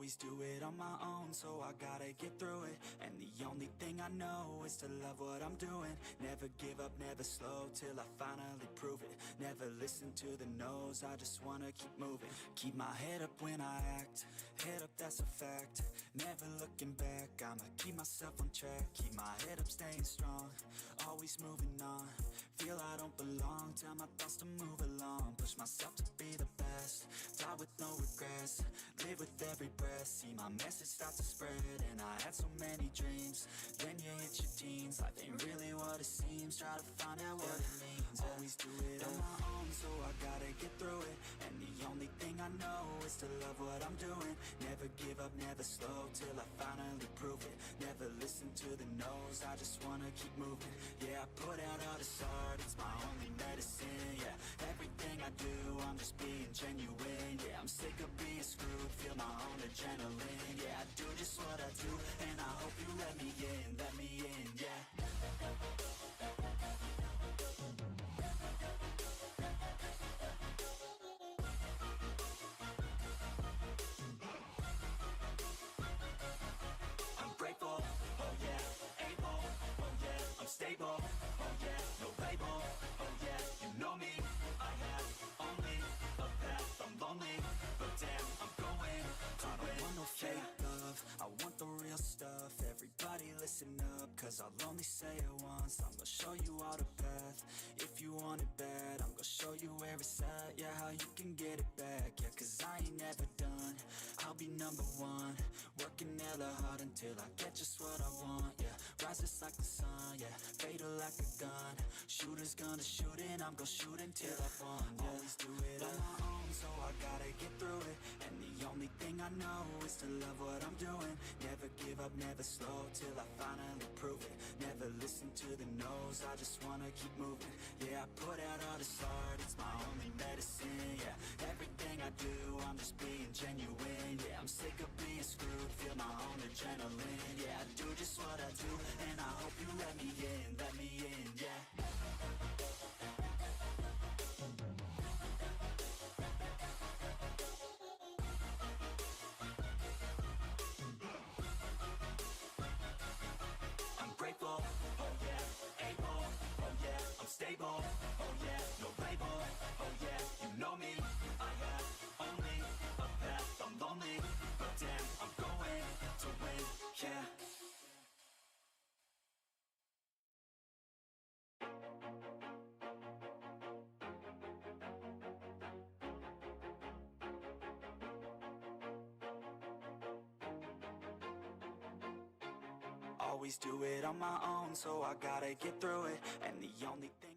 Always do it on my own, so I gotta get through it. And the only thing I know is to love what I'm doing. Never give up, never slow, till I finally prove it. Never listen to the no's, I just wanna keep moving. Keep my head up when I act, head up, that's a fact. Never looking back, I'ma keep myself on track. Keep my head up, staying strong, always moving on. Feel I don't belong, tell my thoughts to move along. Push myself to be the best, die with no regrets. Live with every breath, see my message start to spread. And I had so many dreams, then you hit your teens. Life ain't really what it seems, try to find out what it means. Always do it on my own, so I gotta get through it. And the only thing I know is to love what I'm doing. Never give up, never slow, till I finally prove it. Never listen to the no's, I just wanna keep moving. Yeah, I put out all this art, it's my only medicine. Yeah, everything I do, I'm just being genuine. Yeah, I'm sick of being screwed, feel my own adrenaline. Yeah, I do just what I do, and I hope you let me in, yeah. I'm grateful, oh yeah, able, oh yeah, I'm stable, oh yeah, no label, oh yeah, you know me, I have only a path, I'm lonely, but damn, I'm going to win. I don't want no fake love, I want the real stuff. Everybody listen up, cause I'll only say it once. I'm gonna show you all the path, if you want it bad. I'm gonna show you where it's at, yeah, how you can get it back. Yeah, cause I ain't never done, I'll be number one. Working hella hard until I get just what I want, yeah. Rises like the sun, yeah, fatal like a gun. Shooters gonna shoot and I'm gonna shoot until I won, yeah. Always do it on my own, so I gotta get through it. And the only thing I know is to love what I'm doing. Never give up, never slow, till I finally prove it. Never listen to the no's, I just wanna keep moving. Yeah, I put out all this art, it's my only medicine. Yeah, everything I do, I'm just being genuine. Yeah, I'm sick of being screwed, feel my own adrenaline. Yeah, I do just what I do, and I hope you let me in, yeah. I'm grateful, oh yeah, able, oh yeah, I'm stable, oh yeah, no label, oh yeah, you know me, I have only a path, I'm lonely, but damn, I'm going to win, yeah. Always do it on my own, so I gotta get through it. And the only thing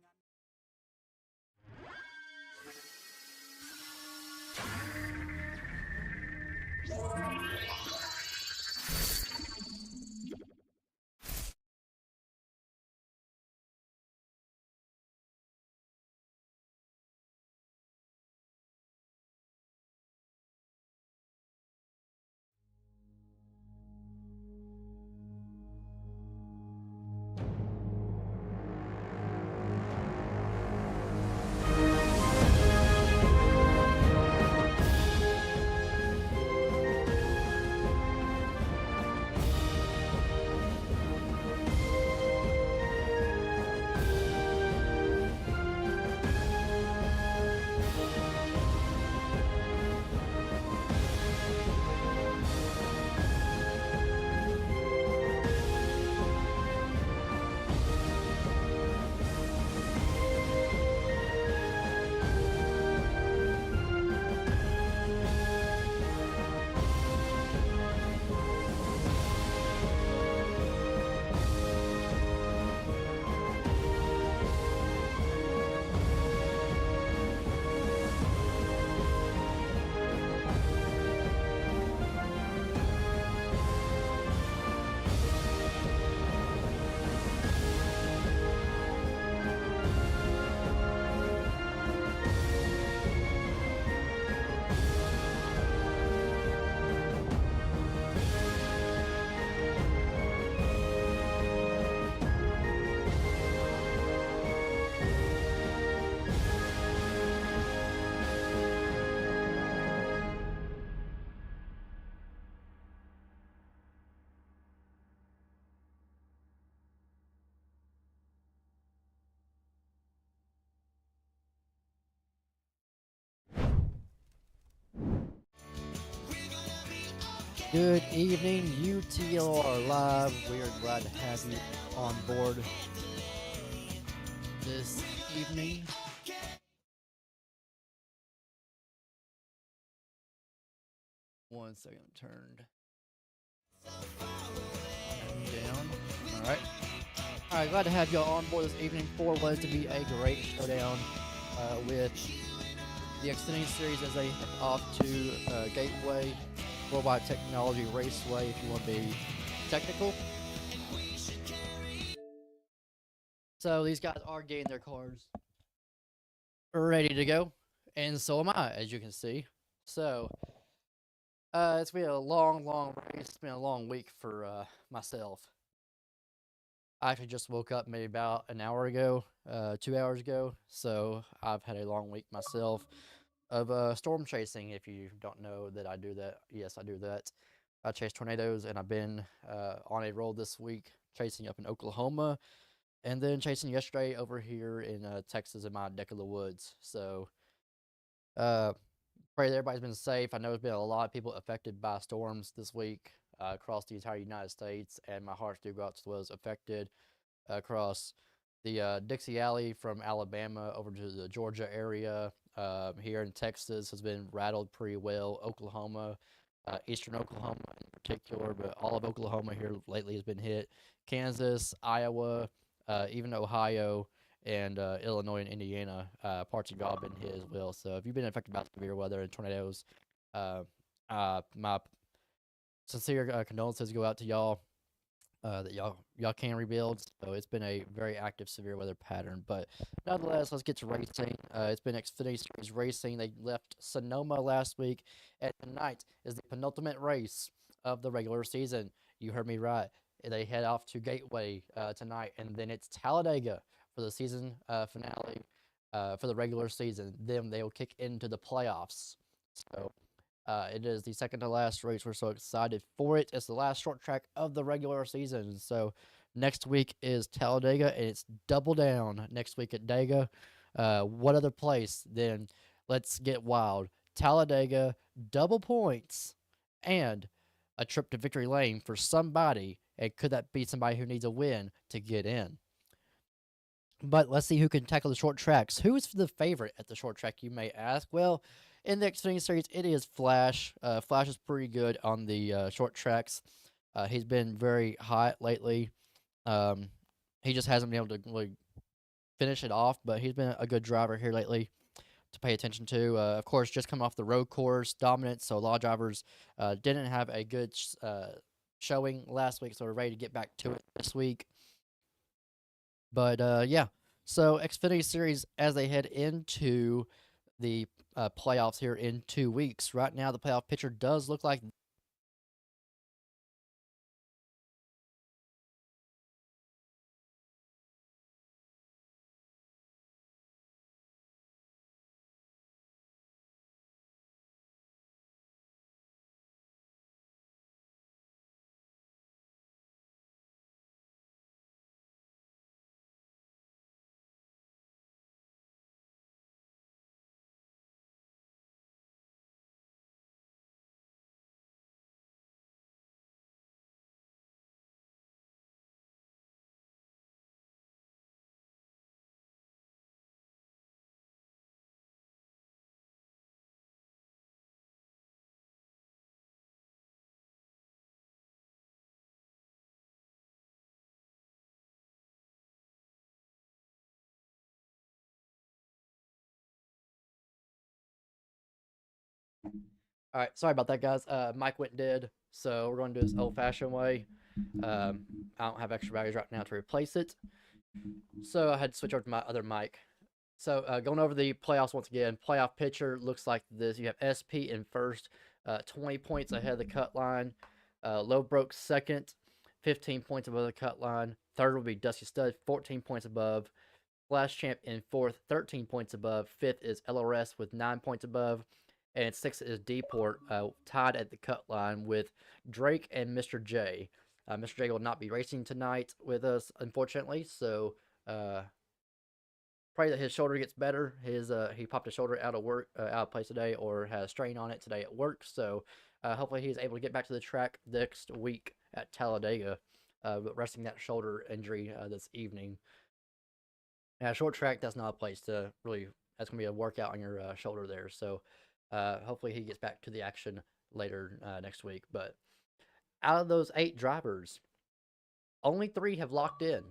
Good evening, UTLR Live. We are glad to have you on board this evening. One second, turned down. All right. All right, glad to have y'all on board this evening for what is to be a great showdown with the Xfinity Series as they head off to Gateway, Worldwide Technology Raceway, if you want to be technical. So these guys are getting their cars ready to go, and so am I, as you can see. So it's been a long race. It's been a long week for myself. I actually just woke up maybe about an hour ago, 2 hours ago. So I've had a long week myself of storm chasing. If you don't know that I do that, yes, I do that. I chase tornadoes, and I've been on a roll this week, chasing up in Oklahoma, and then chasing yesterday over here in Texas in my neck of the woods. So uh, pray that everybody's been safe. I know there's been a lot of people affected by storms this week across the entire United States, and my heart do go out to those affected across the Dixie Alley from Alabama over to the Georgia area. Here in Texas has been rattled pretty well. Oklahoma, eastern Oklahoma in particular, but all of Oklahoma here lately has been hit. Kansas, Iowa, even Ohio, and Illinois and Indiana, parts of y'all have been hit as well. So if you've been affected by severe weather and tornadoes, my sincere condolences go out to y'all that y'all can rebuild. So it's been a very active severe weather pattern. But nonetheless, let's get to racing. It's been Xfinity Series racing. They left Sonoma last week, and tonight is the penultimate race of the regular season. You heard me right. They head off to Gateway tonight, and then it's Talladega for the season finale for the regular season. Then they will kick into the playoffs. So it is the second to last race. We're so excited for it. It's the last short track of the regular season. So next week is Talladega, and it's double down next week at Dega. What other place then? Let's get wild. Talladega, double points, and a trip to victory lane for somebody. And could that be somebody who needs a win to get in? But let's see who can tackle the short tracks. Who is the favorite at the short track, you may ask? Well, in the Xfinity Series, it is Flash. Flash is pretty good on the short tracks. He's been very hot lately. Um, he just hasn't been able to really finish it off, but he's been a good driver here lately to pay attention to. Of course, just come off the road course dominance, so a lot of drivers didn't have a good showing last week, so we're ready to get back to it this week. But yeah, so Xfinity Series as they head into the playoffs here in 2 weeks. Right now, the playoff picture does look like. All right, sorry about that, guys. Mike went dead, so we're going to do this old-fashioned way. Um, I don't have extra batteries right now to replace it, so I had to switch over to my other mic. So going over the playoffs once again, playoff picture looks like this. You have SP in first, 20 points ahead of the cut line. Low broke second, 15 points above the cut line. Third will be Dusty Stud, 14 points above. Flash Champ in fourth, 13 points above. Fifth is LRS with 9 points above. And sixth is Deport, tied at the cut line with Drake and Mr. J. Mr. J will not be racing tonight with us, unfortunately. So pray that his shoulder gets better. He popped his shoulder out of work, out of place today, or had a strain on it today at work. So hopefully he's able to get back to the track next week at Talladega, but resting that shoulder injury this evening. Yeah, short track, that's not a place to really. That's gonna be a workout on your shoulder there. So hopefully he gets back to the action later next week. But out of those 8 drivers, only 3 have locked in.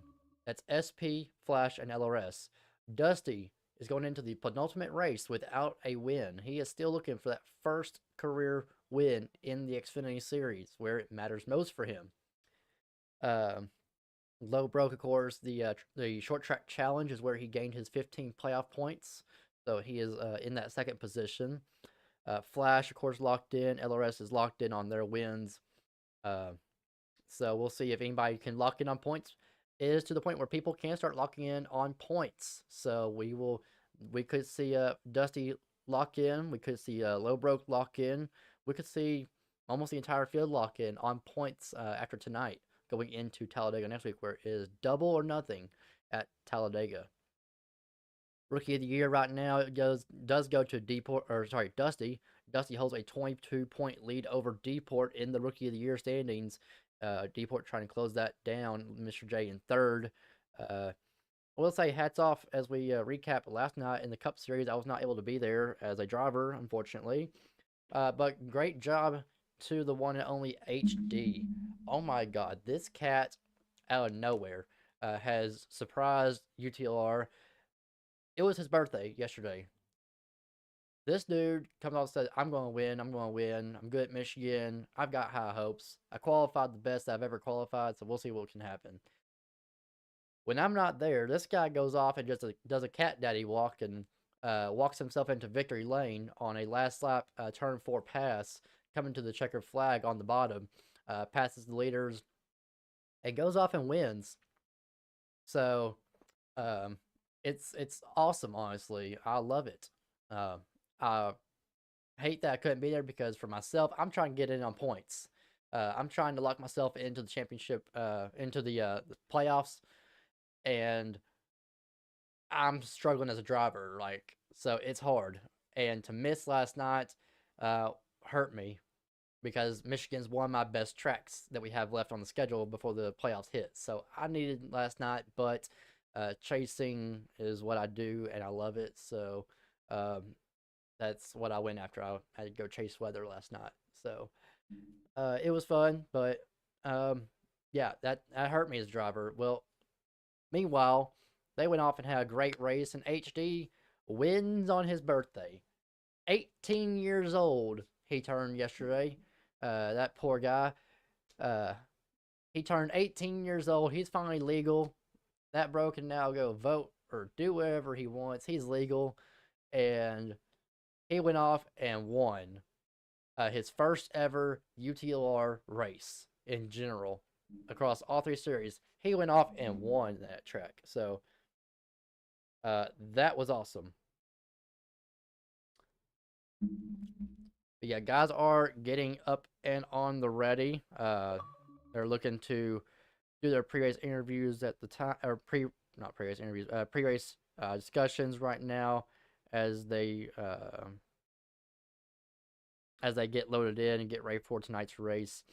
That's SP, Flash, and LRS. Dusty is going into the penultimate race without a win. He is still looking for that first career win in the Xfinity Series, where it matters most for him. Low broke, of course. The short track challenge is where he gained his 15 playoff points, so he is in that second position. Flash, of course, locked in. LRS is locked in on their wins. So we'll see if anybody can lock in on points. It is to the point where people can start locking in on points. So we could see Dusty lock in. We could see Low Broke lock in. We could see almost the entire field lock in on points after tonight, going into Talladega next week, where it is double or nothing at Talladega. Rookie of the Year right now it does go to Dusty. Dusty holds a 22-point lead over Deport in the Rookie of the Year standings. Deport trying to close that down. Mr. J in third. I will say hats off as we recap last night in the Cup Series. I was not able to be there as a driver, unfortunately. But great job to the one and only HD. Oh my God, this cat out of nowhere has surprised UTLR. It was his birthday yesterday. This dude comes off and says, I'm going to win. I'm going to win. I'm good at Michigan. I've got high hopes. I qualified the best I've ever qualified, so we'll see what can happen. When I'm not there, this guy goes off and just does a cat daddy walk and walks himself into victory lane on a last lap turn 4 pass, coming to the checkered flag on the bottom, passes the leaders, and goes off and wins. So it's awesome, honestly. I love it. I hate that I couldn't be there because for myself, I'm trying to get in on points. I'm trying to lock myself into the championship, into the playoffs, and I'm struggling as a driver. Like, so it's hard. And to miss last night hurt me because Michigan's one of my best tracks that we have left on the schedule before the playoffs hit. So I needed last night, but chasing is what I do, and I love it. So that's what I went after. I had to go chase weather last night. So it was fun, but yeah, that hurt me as a driver. Well, meanwhile, they went off and had a great race, and HD wins on his birthday. 18 years old he turned yesterday. That poor guy. He turned 18 years old. He's finally legal. That bro can now go vote or do whatever he wants. He's legal. And he went off and won his first ever UTLR race in general across all 3 series. He went off and won that track. So that was awesome. But yeah, guys are getting up and on the ready. They're looking to do their pre-race interviews at the time, or not pre-race interviews, pre-race discussions right now as they get loaded in and get ready for tonight's race.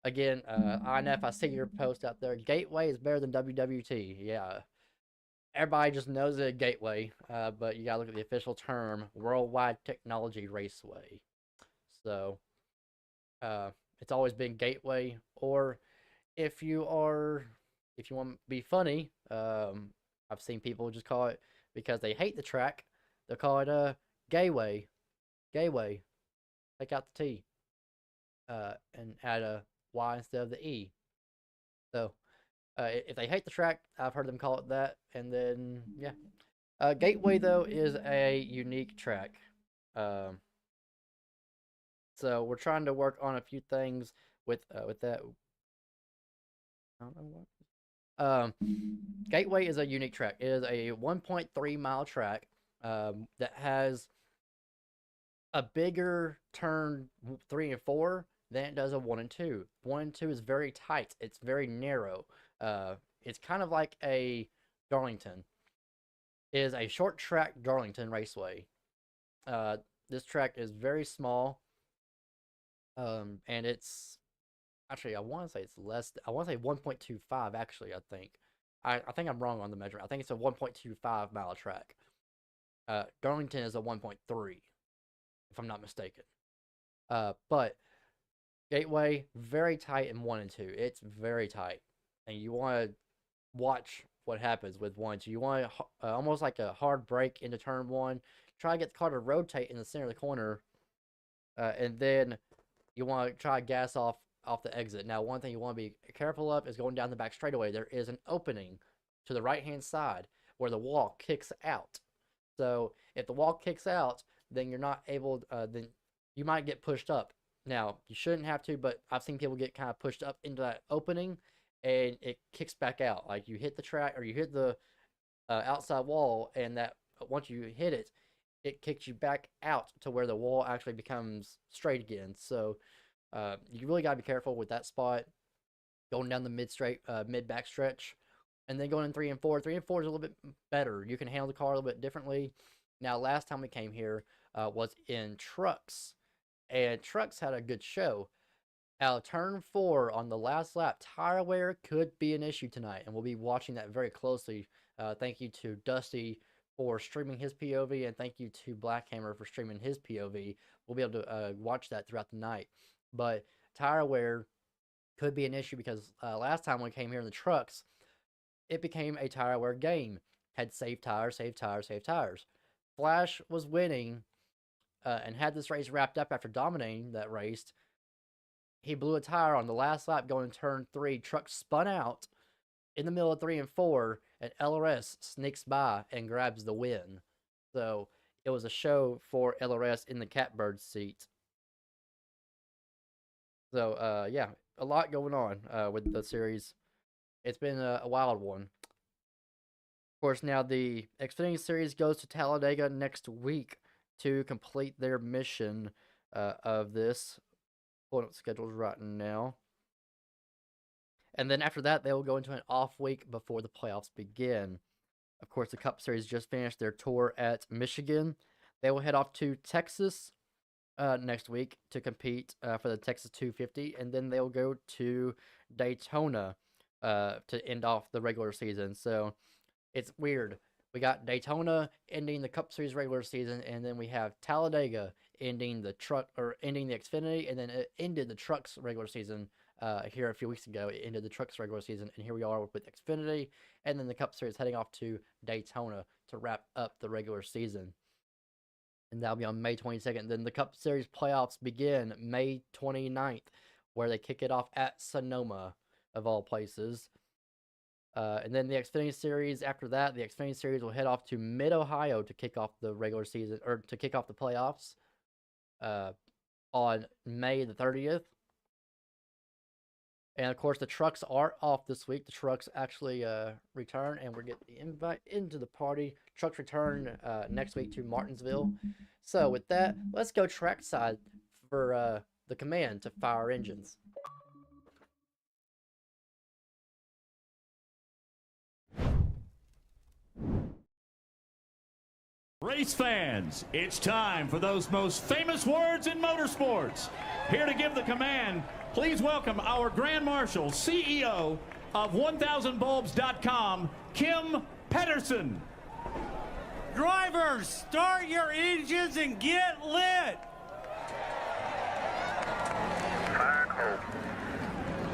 Again, INF, I see your post out there. Gateway is better than WWT. Yeah. Everybody just knows it Gateway, but you gotta look at the official term, Worldwide Technology Raceway. So, it's always been Gateway, or if you want to be funny, I've seen people just call it, because they hate the track, they'll call it Gayway. Gayway. Take out the T. And add a Y instead of the E. So, if they hate the track, I've heard them call it that. And then, yeah. Gateway, though, is a unique track. So we're trying to work on a few things with that. I don't know what. Gateway is a unique track. It is a 1.3-mile track that has a bigger turn 3 and 4 than it does a 1 and 2. 1 and 2 is very tight. It's very narrow. It's kind of like a Darlington. is a short track Darlington Raceway. This track is very small, and it's actually, I want to say it's less. I want to say 1.25. Actually, I think I'm wrong on the measurement. I think it's a 1.25 mile track. Darlington is a 1.3, if I'm not mistaken. But Gateway, very tight in 1 and 2. It's very tight, and you want to watch what happens with 1 and 2. You want almost like a hard break into turn 1. Try to get the car to rotate in the center of the corner, and then you want to try to gas off the exit. Now, one thing you want to be careful of is going down the back straightaway. There is an opening to the right-hand side where the wall kicks out. So if the wall kicks out, then you're not able, then you might get pushed up. Now, you shouldn't have to, but I've seen people get kind of pushed up into that opening, and it kicks back out. Like, you hit the track, or you hit the outside wall, and that once you hit it, it kicks you back out to where the wall actually becomes straight again. So you really got to be careful with that spot, going down the mid back stretch, and then going in 3 and 4. 3 and 4 is a little bit better. You can handle the car a little bit differently. Now, last time we came here was in trucks, and trucks had a good show. Out of turn 4 on the last lap, tire wear could be an issue tonight, and we'll be watching that very closely. Thank you to Dusty for streaming his POV, and thank you to Blackhammer for streaming his POV. We'll be able to watch that throughout the night. But tire wear could be an issue because last time we came here in the trucks, it became a tire wear game. Had save tires, save tires, save tires. Flash was winning and had this race wrapped up after dominating that race. He blew a tire on the last lap going to turn 3. Truck spun out in the middle of 3 and 4, and LRS sneaks by and grabs the win. So it was a show for LRS in the catbird seat. So yeah, a lot going on with the series. It's been a wild one. Of course, now the Xfinity series goes to Talladega next week to complete their mission of this. Pulling up schedules right now. And then after that, they will go into an off week before the playoffs begin. Of course, the Cup Series just finished their tour at Michigan. They will head off to Texas next week to compete for the Texas 250, and then they'll go to Daytona to end off the regular season. So it's weird. We got Daytona ending the Cup Series regular season, and then we have Talladega ending the Xfinity, and then it ended the Trucks regular season here a few weeks ago. It ended the Trucks regular season, and here we are with Xfinity, and then the Cup Series heading off to Daytona to wrap up the regular season. And that'll be on May 22nd. Then the Cup Series playoffs begin May 29th, where they kick it off at Sonoma, of all places. And then the Xfinity Series, after that, the Xfinity Series will head off to Mid-Ohio to kick off the regular season, or to kick off the playoffs on May the 30th. And, of course, the Trucks are off this week. The Trucks actually return, and we're getting the invite into the party. Trucks return next week to Martinsville. So, with that, let's go trackside for the command to fire engines. Race fans, it's time for those most famous words in motorsports. Here to give the command, please welcome our Grand Marshal, CEO of 1000bulbs.com, Kim Pedersen. Drivers, start your engines and get lit. Fire cold.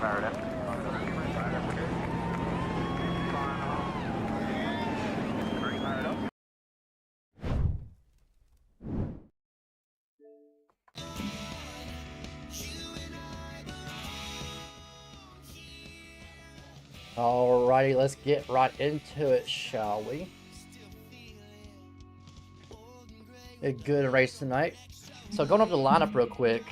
Fired up. Fired up. Alrighty, let's get right into it, shall we? A good race tonight. So going over the lineup real quick.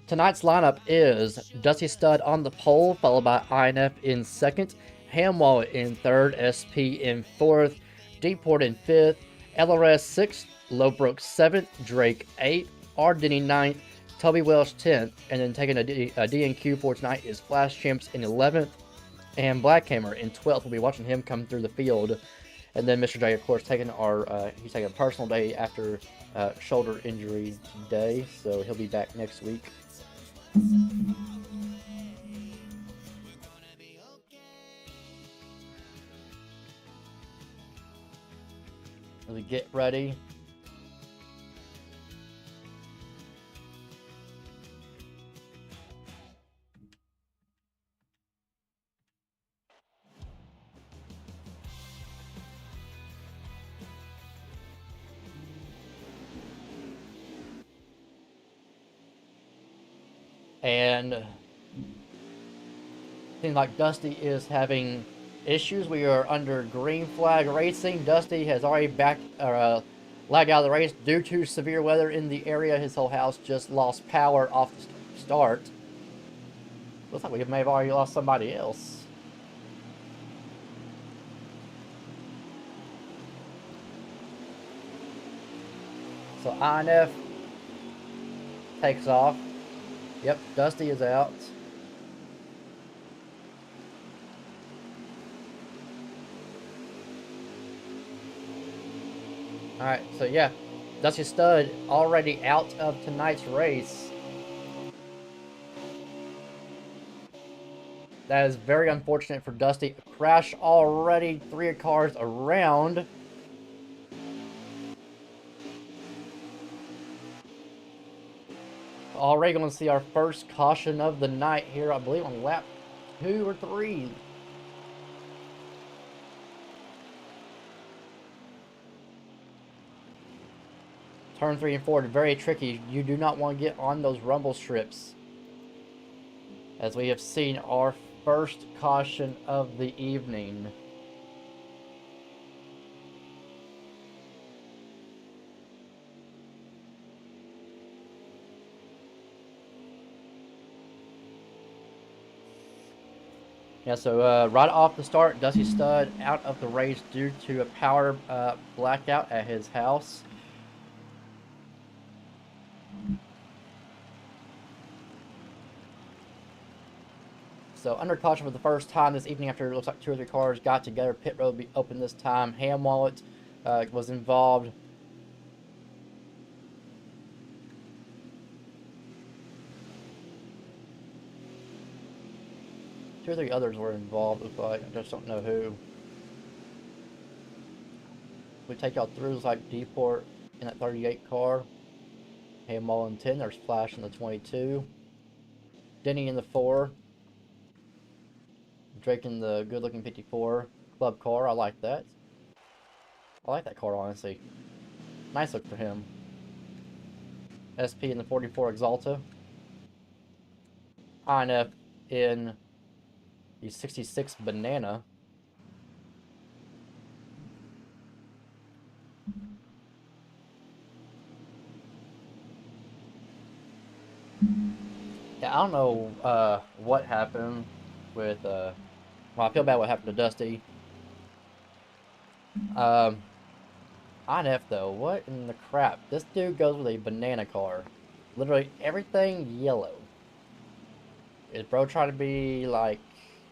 Tonight's lineup is Dusty Stud on the pole, followed by INF in second, Hamwall in third, SP in fourth, Deeport in fifth, LRS sixth, Lowbrook seventh, Drake eighth, R. Denny ninth, Toby Welsh 10th, and then taking a DNQ for tonight is Flash Champs in 11th, and Blackhammer in 12th. We'll be watching him come through the field. And then Mr. J, of course, he's taking a personal day after shoulder injury today, so he'll be back next week. As we get ready. And seems like Dusty is having issues. We are under green flag racing. Dusty has already lagged out of the race due to severe weather in the area. His whole house just lost power off the start. Looks like we may have already lost somebody else. So INF takes off. Yep, Dusty is out. Alright, so yeah, Dusty Stud already out of tonight's race. That is very unfortunate for Dusty. Crash already 3 cars around. Already going to see our first caution of the night here, I believe, on lap 2 or 3. Turn 3 and 4 are very tricky. You do not want to get on those rumble strips. As we have seen our first caution of the evening. Yeah, so right off the start, Dusty Stud out of the race due to a power blackout at his house. So under caution for the first time this evening after it looks like 2 or 3 cars got together. Pit road will be open this time. Ham Wallet was involved. Two or three others were involved, looks like. I just don't know who. We take y'all through, looks like Deport in that 38 car. Hammall in 10, there's Flash in the 22. Denny in the 4. Drake in the good looking 54 club car. I like that. I like that car, honestly. Nice look for him. SP in the 44 Exalta. INF in the 66 Banana. Yeah, I don't know what happened with well, I feel bad what happened to Dusty. INF though, what in the crap? This dude goes with a banana car. Literally everything yellow. Is bro trying to be like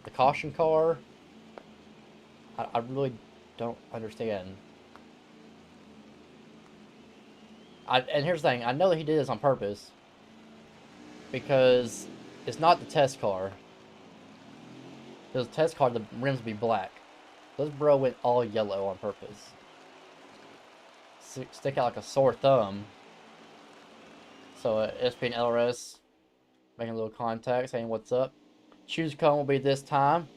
the caution car? I really don't understand. And here's the thing, I know that he did this on purpose. Because it's not the test car. Because the test car, the rims would be black. This bro went all yellow on purpose. Stick out like a sore thumb. So SP and LRS making a little contact, saying what's up. Choose cone will be this time.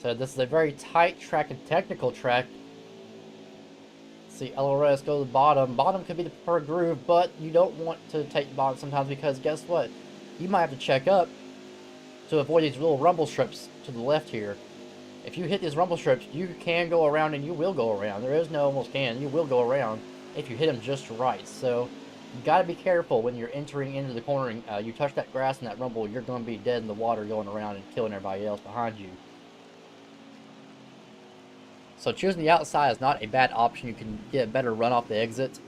So this is a very tight track and technical track. See LRS go to the bottom. Bottom could be the preferred groove, but you don't want to take bottom sometimes because guess what? You might have to check up to avoid these little rumble strips to the left here. If you hit these rumble strips, you can go around and you will go around. There is no almost can. You will go around if you hit them just right. So You got to be careful when you're entering into the cornering. You touch that grass and that rumble, you're going to be dead in the water going around and killing everybody else behind you. So choosing the outside is not a bad option. You can get a better run off the exit.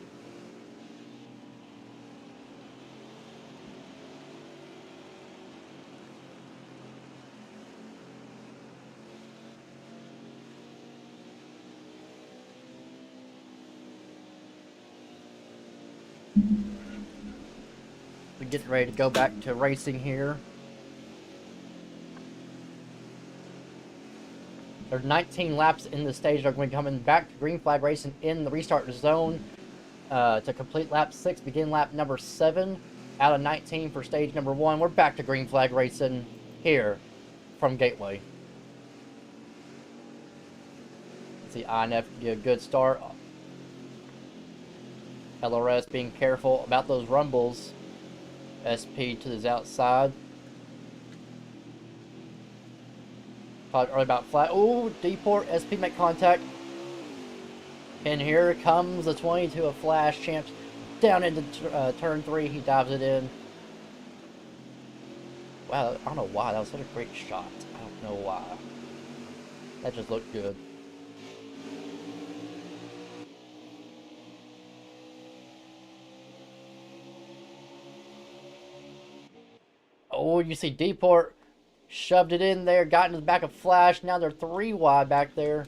We're getting ready to go back to racing here. There's 19 laps in the stage. They're going to be coming back to green flag racing in the restart zone to complete lap 6, begin lap number 7 out of 19 for stage number 1. We're back to green flag racing here from Gateway. Let's see, INF get a good start. LRS being careful about those rumbles. SP to his outside. Talked earlier about flat. Ooh, D-port, SP make contact. And here comes the 22 of Flash Champs down into turn 3. He dives it in. Wow, I don't know why. That was such a great shot. I don't know why. That just looked good. Oh, you see D-port shoved it in there, got into the back of Flash. Now they're 3 wide back there.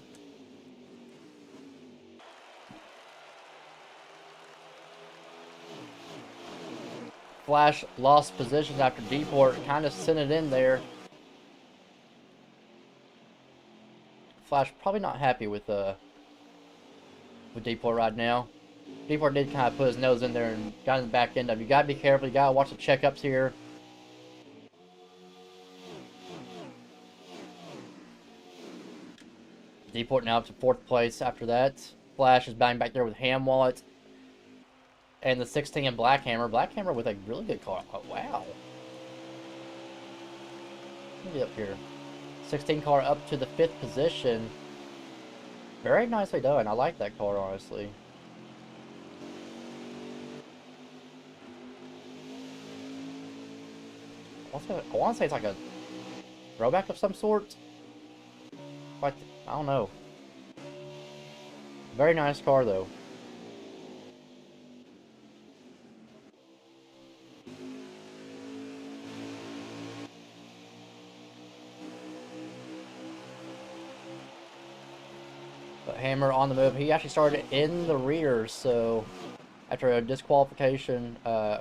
Flash lost positions after D-port kind of sent it in there. Flash probably not happy with D-port right now. D-port did kind of put his nose in there and got in the back end of it. You gotta be careful. You gotta watch the checkups here. D-port now up to 4th place after that. Flash is banging back there with Ham Wallet. And the 16 in Black Hammer. Black Hammer with a really good car. Oh, wow. Let me get up here. 16 car up to the 5th position. Very nicely done. I like that car, honestly. I want to say it's like a throwback of some sort. Like, I don't know. Very nice car, though. But Hammer on the move. He actually started in the rear, so after a disqualification,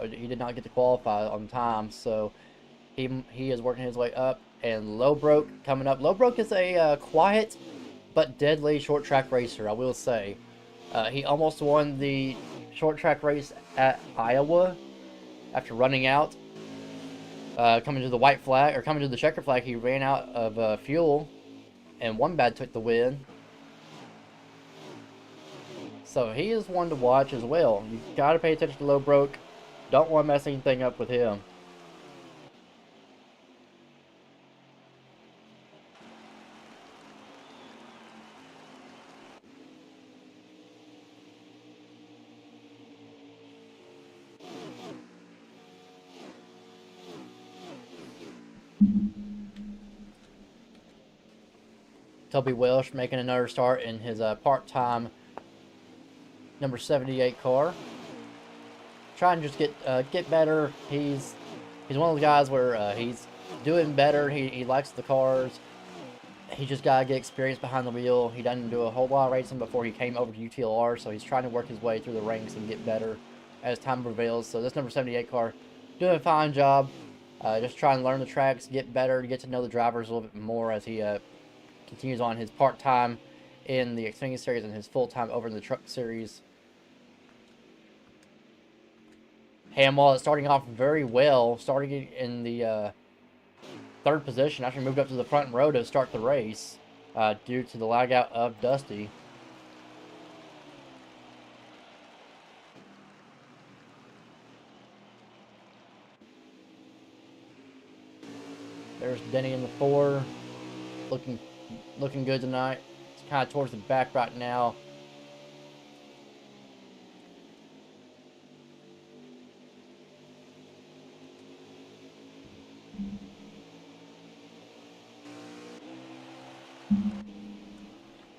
he did not get to qualify on time, so he is working his way up. And Lowbroke coming up. Lowbroke is a quiet but deadly short track racer, I will say. He almost won the short track race at Iowa after running out. Coming to the white flag, or coming to the checker flag, he ran out of fuel, and one bad took the win. So he is one to watch as well. You gotta pay attention to Lowbroke. Don't want to mess anything up with him. Toby Welsh making another start in his part-time number 78 car. Trying to just get better. He's one of those guys where he's doing better. He likes the cars. He just gotta get experience behind the wheel. He doesn't do a whole lot of racing before he came over to UTLR, so he's trying to work his way through the ranks and get better as time prevails. So this number 78 car doing a fine job. Just trying to learn the tracks, get better, get to know the drivers a little bit more as he continues on his part-time in the Xfinity Series and his full-time over in the Truck Series. Hamwall is starting off very well, starting in the 3rd position. Actually moved up to the front row to start the race due to the lag out of Dusty. There's Denny in the 4, looking good tonight. It's kind of towards the back right now.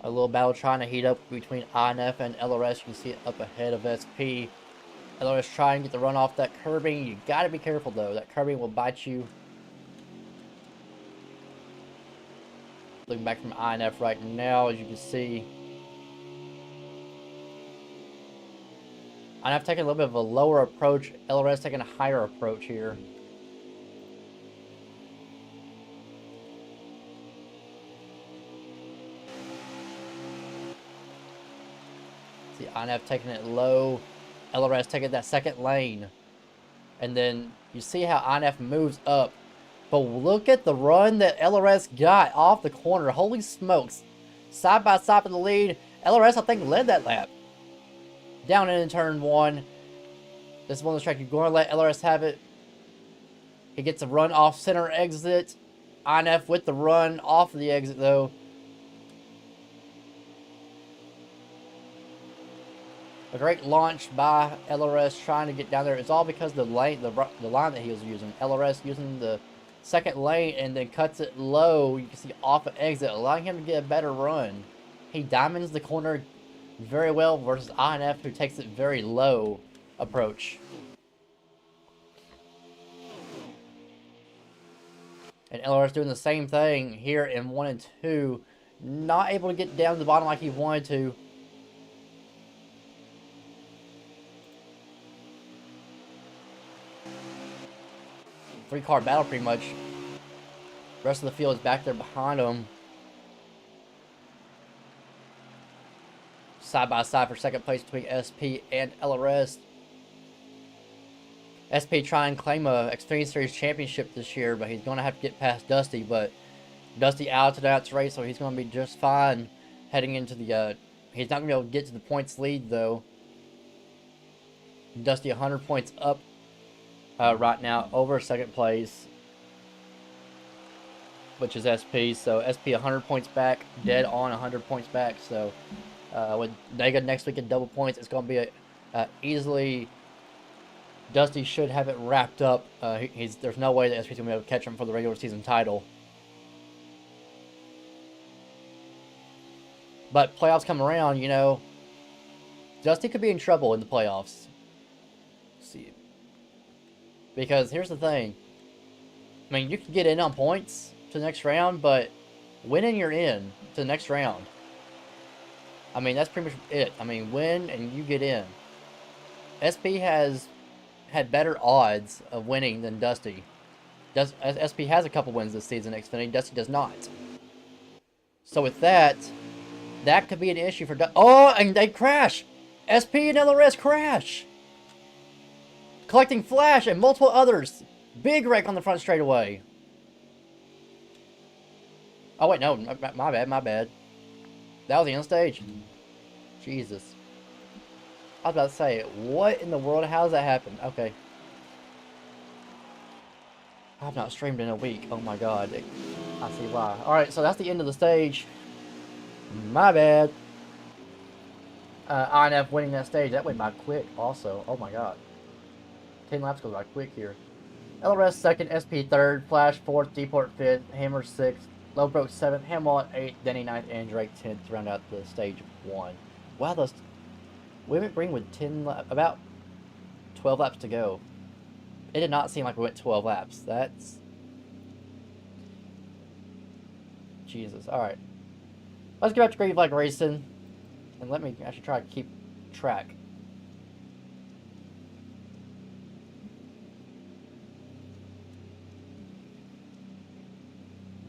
A little battle trying to heat up between INF and LRS. You can see it up ahead of SP. LRS trying to get the run off that curbing. You gotta be careful though. That curbing will bite you. Looking back from INF right now, as you can see. INF taking a little bit of a lower approach. LRS taking a higher approach here. See INF taking it low. LRS taking that second lane. And then you see how INF moves up. But look at the run that LRS got off the corner. Holy smokes. Side by side for the lead. LRS, I think, led that lap. Down in turn 1. This is one of the tracks you're going to let LRS have it. He gets a run off center exit. INF with the run off of the exit, though. A great launch by LRS trying to get down there. It's all because the line that he was using. LRS using the second lane and then cuts it low. You can see off of exit, allowing him to get a better run. He diamonds the corner very well versus INF, who takes it very low approach. And LRS doing the same thing here in 1 and 2. Not able to get down to the bottom like he wanted to. Three-car battle pretty much. The rest of the field is back there behind him. Side by side for second place between SP and LRS. SP trying to claim a Xfinity Series championship this year, but he's going to have to get past Dusty. But Dusty out of tonight's race, so he's going to be just fine heading into the... he's not going to be able to get to the points lead, though. Dusty 100 points up right now over second place, which is SP. So SP 100 points back, dead on 100 points back. So with Dega next week at double points, it's going to be easily... Dusty should have it wrapped up. There's no way that SP's going to be able to catch him for the regular season title. But playoffs come around, you know, Dusty could be in trouble in the playoffs. See, because here's the thing. I mean, you can get in on points to the next round, but winning, you're in to the next round. I mean, that's pretty much it. I mean, win and you get in. SP has had better odds of winning than Dusty. SP has a couple wins this season, Xfinity. Dusty does not. So with that, that could be an issue for Oh, and they crash! SP and LRS crash! Collecting Flash and multiple others. Big wreck on the front straightaway. Oh wait, no, my bad. That was the end stage. Jesus. I was about to say, what in the world? How does that happen? Okay. I've not streamed in a week. Oh my god. I see why. Alright, so that's the end of the stage. My bad. INF winning that stage. That went by quick also. Oh my god. 10 laps goes by quick here. LRS second, SP third, Flash fourth, Deport fifth, Hammer sixth, Lowbroke seventh, Hamilton eighth, Denny ninth, and Drake 10th to round out the stage 1. Wow, those... We went green with about 12 laps to go. It did not seem like we went 12 laps. That's... Jesus. Alright. Let's get back to Green Flag Racing. And let me actually try to keep track.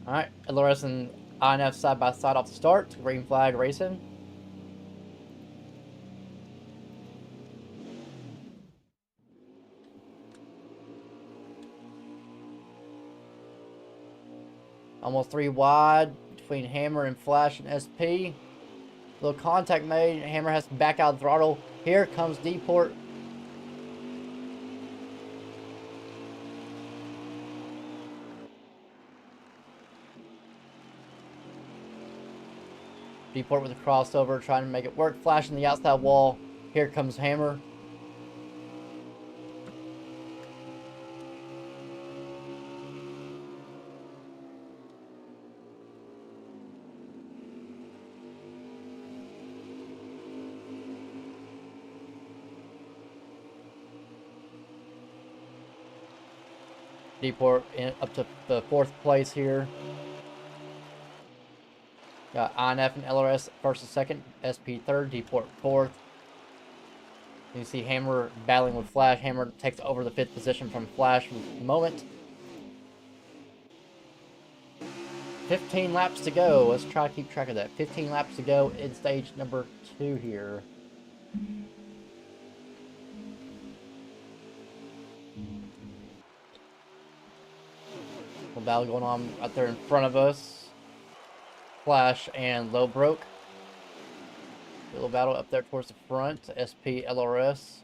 Alright. LRS and INF side by side off the start. Green Flag Racing. Almost 3 wide between Hammer and Flash and SP. Little contact made. Hammer has to back out the throttle. Here comes Deport. Deport with a crossover, trying to make it work. Flash in the outside wall. Here comes Hammer. Deport up to the 4th place here. Got INF and LRS first and second, SP third, Deport 4th. You see Hammer battling with Flash. Hammer takes over the 5th position from Flash for the moment. 15 laps to go. Let's try to keep track of that. 15 laps to go in stage number 2 here. A battle going on out there in front of us. Flash and Low Broke. Little battle up there towards the front. SP LRS.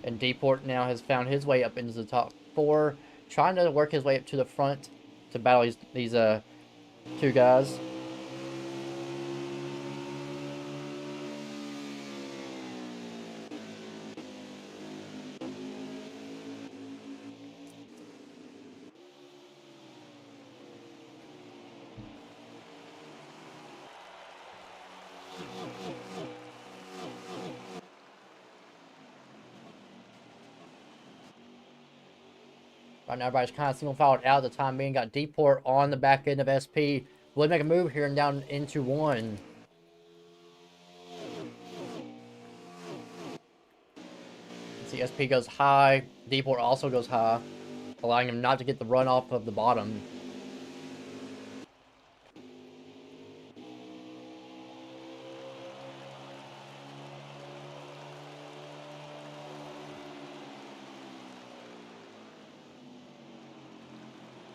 And Deport now has found his way up into the top 4. Trying to work his way up to the front to battle these 2 guys. Right now, everybody's kind of single filed out at the time being. Got Deport on the back end of SP. Will he make a move here and down into 1? See, SP goes high. Deport also goes high, allowing him not to get the run off of the bottom.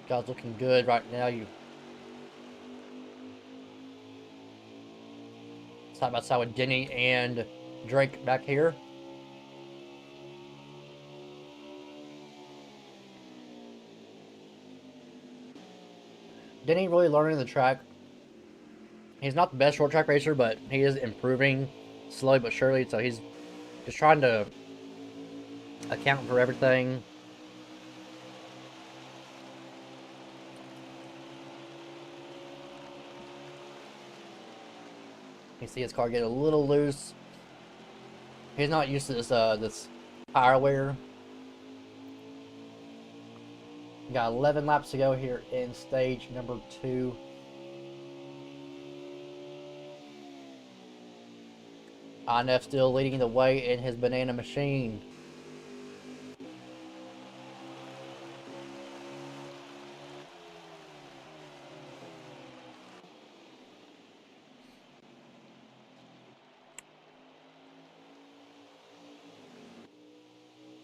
Guys looking good right now. You side by side with Denny and Drake back here. Denny really learning the track. He's not the best short track racer, but he is improving slowly but surely. So he's just trying to account for everything. You see his car get a little loose. He's not used to this tire wear. Got 11 laps to go here in stage number 2. INF still leading the way in his banana machine.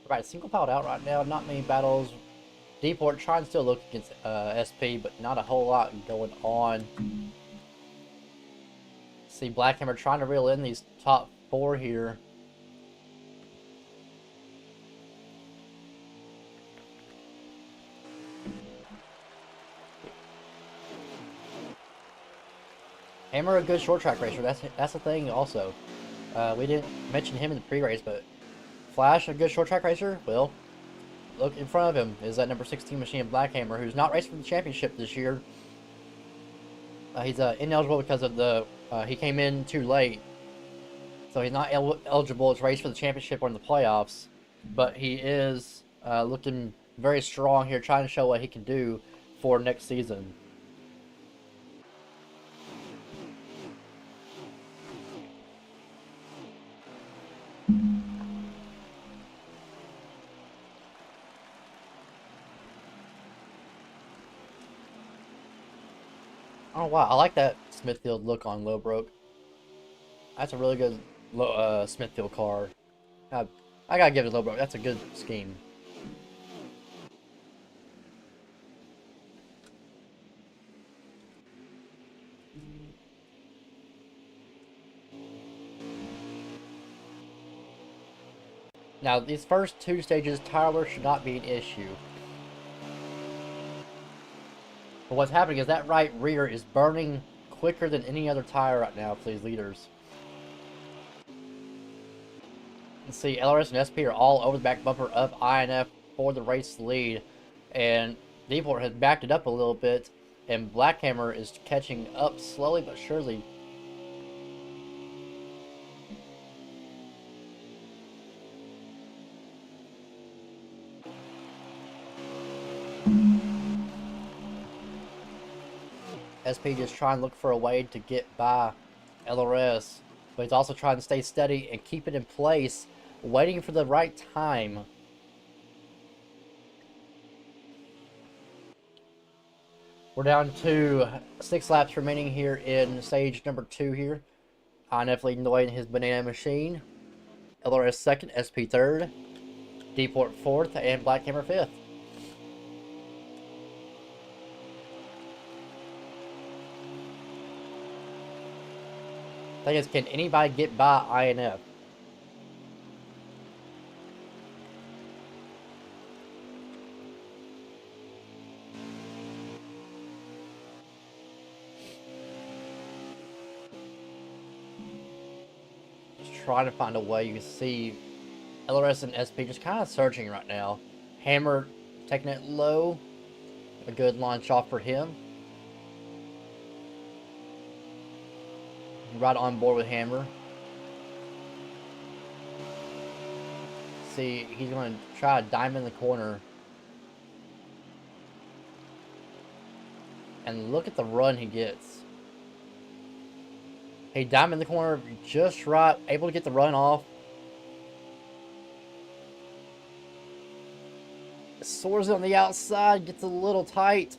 Right, single pilot out right now. Not many battles. Deport trying to still look against SP, but not a whole lot going on. See Blackhammer trying to reel in these top 4 here. Hammer a good short track racer. That's the thing also. We didn't mention him in the pre-race, but Flash a good short track racer. Well, look in front of him is that number 16 machine Blackhammer, who's not racing for the championship this year. He's ineligible because of he came in too late, so he's not eligible to race for the championship or in the playoffs. But he is looking very strong here, trying to show what he can do for next season. Oh wow, I like that Smithfield look on Low Broke. That's a really good Smithfield car. I gotta give it to Low Broke. That's a good scheme. Now, these first 2 stages, tire wear should not be an issue. But what's happening is that right rear is burning quicker than any other tire right now for these leaders. You see, LRS and SP are all over the back bumper of INF for the race lead. And Deport has backed it up a little bit. And Blackhammer is catching up slowly but surely. SP just trying to look for a way to get by LRS, but he's also trying to stay steady and keep it in place, waiting for the right time. We're down to 6 laps remaining here in stage number 2 here. INF leading the way in his banana machine. LRS second, SP third, Deport fourth, and Black Hammer fifth. Thing is, can anybody get by INF? Trying to find a way. You can see LRS and SP just kind of searching right now. Hammer taking it low. A good launch off for him. Right on board with Hammer. See, he's going to try to diamond the corner. And look at the run he gets. He diamond the corner just right, able to get the run off. Soars on the outside, gets a little tight.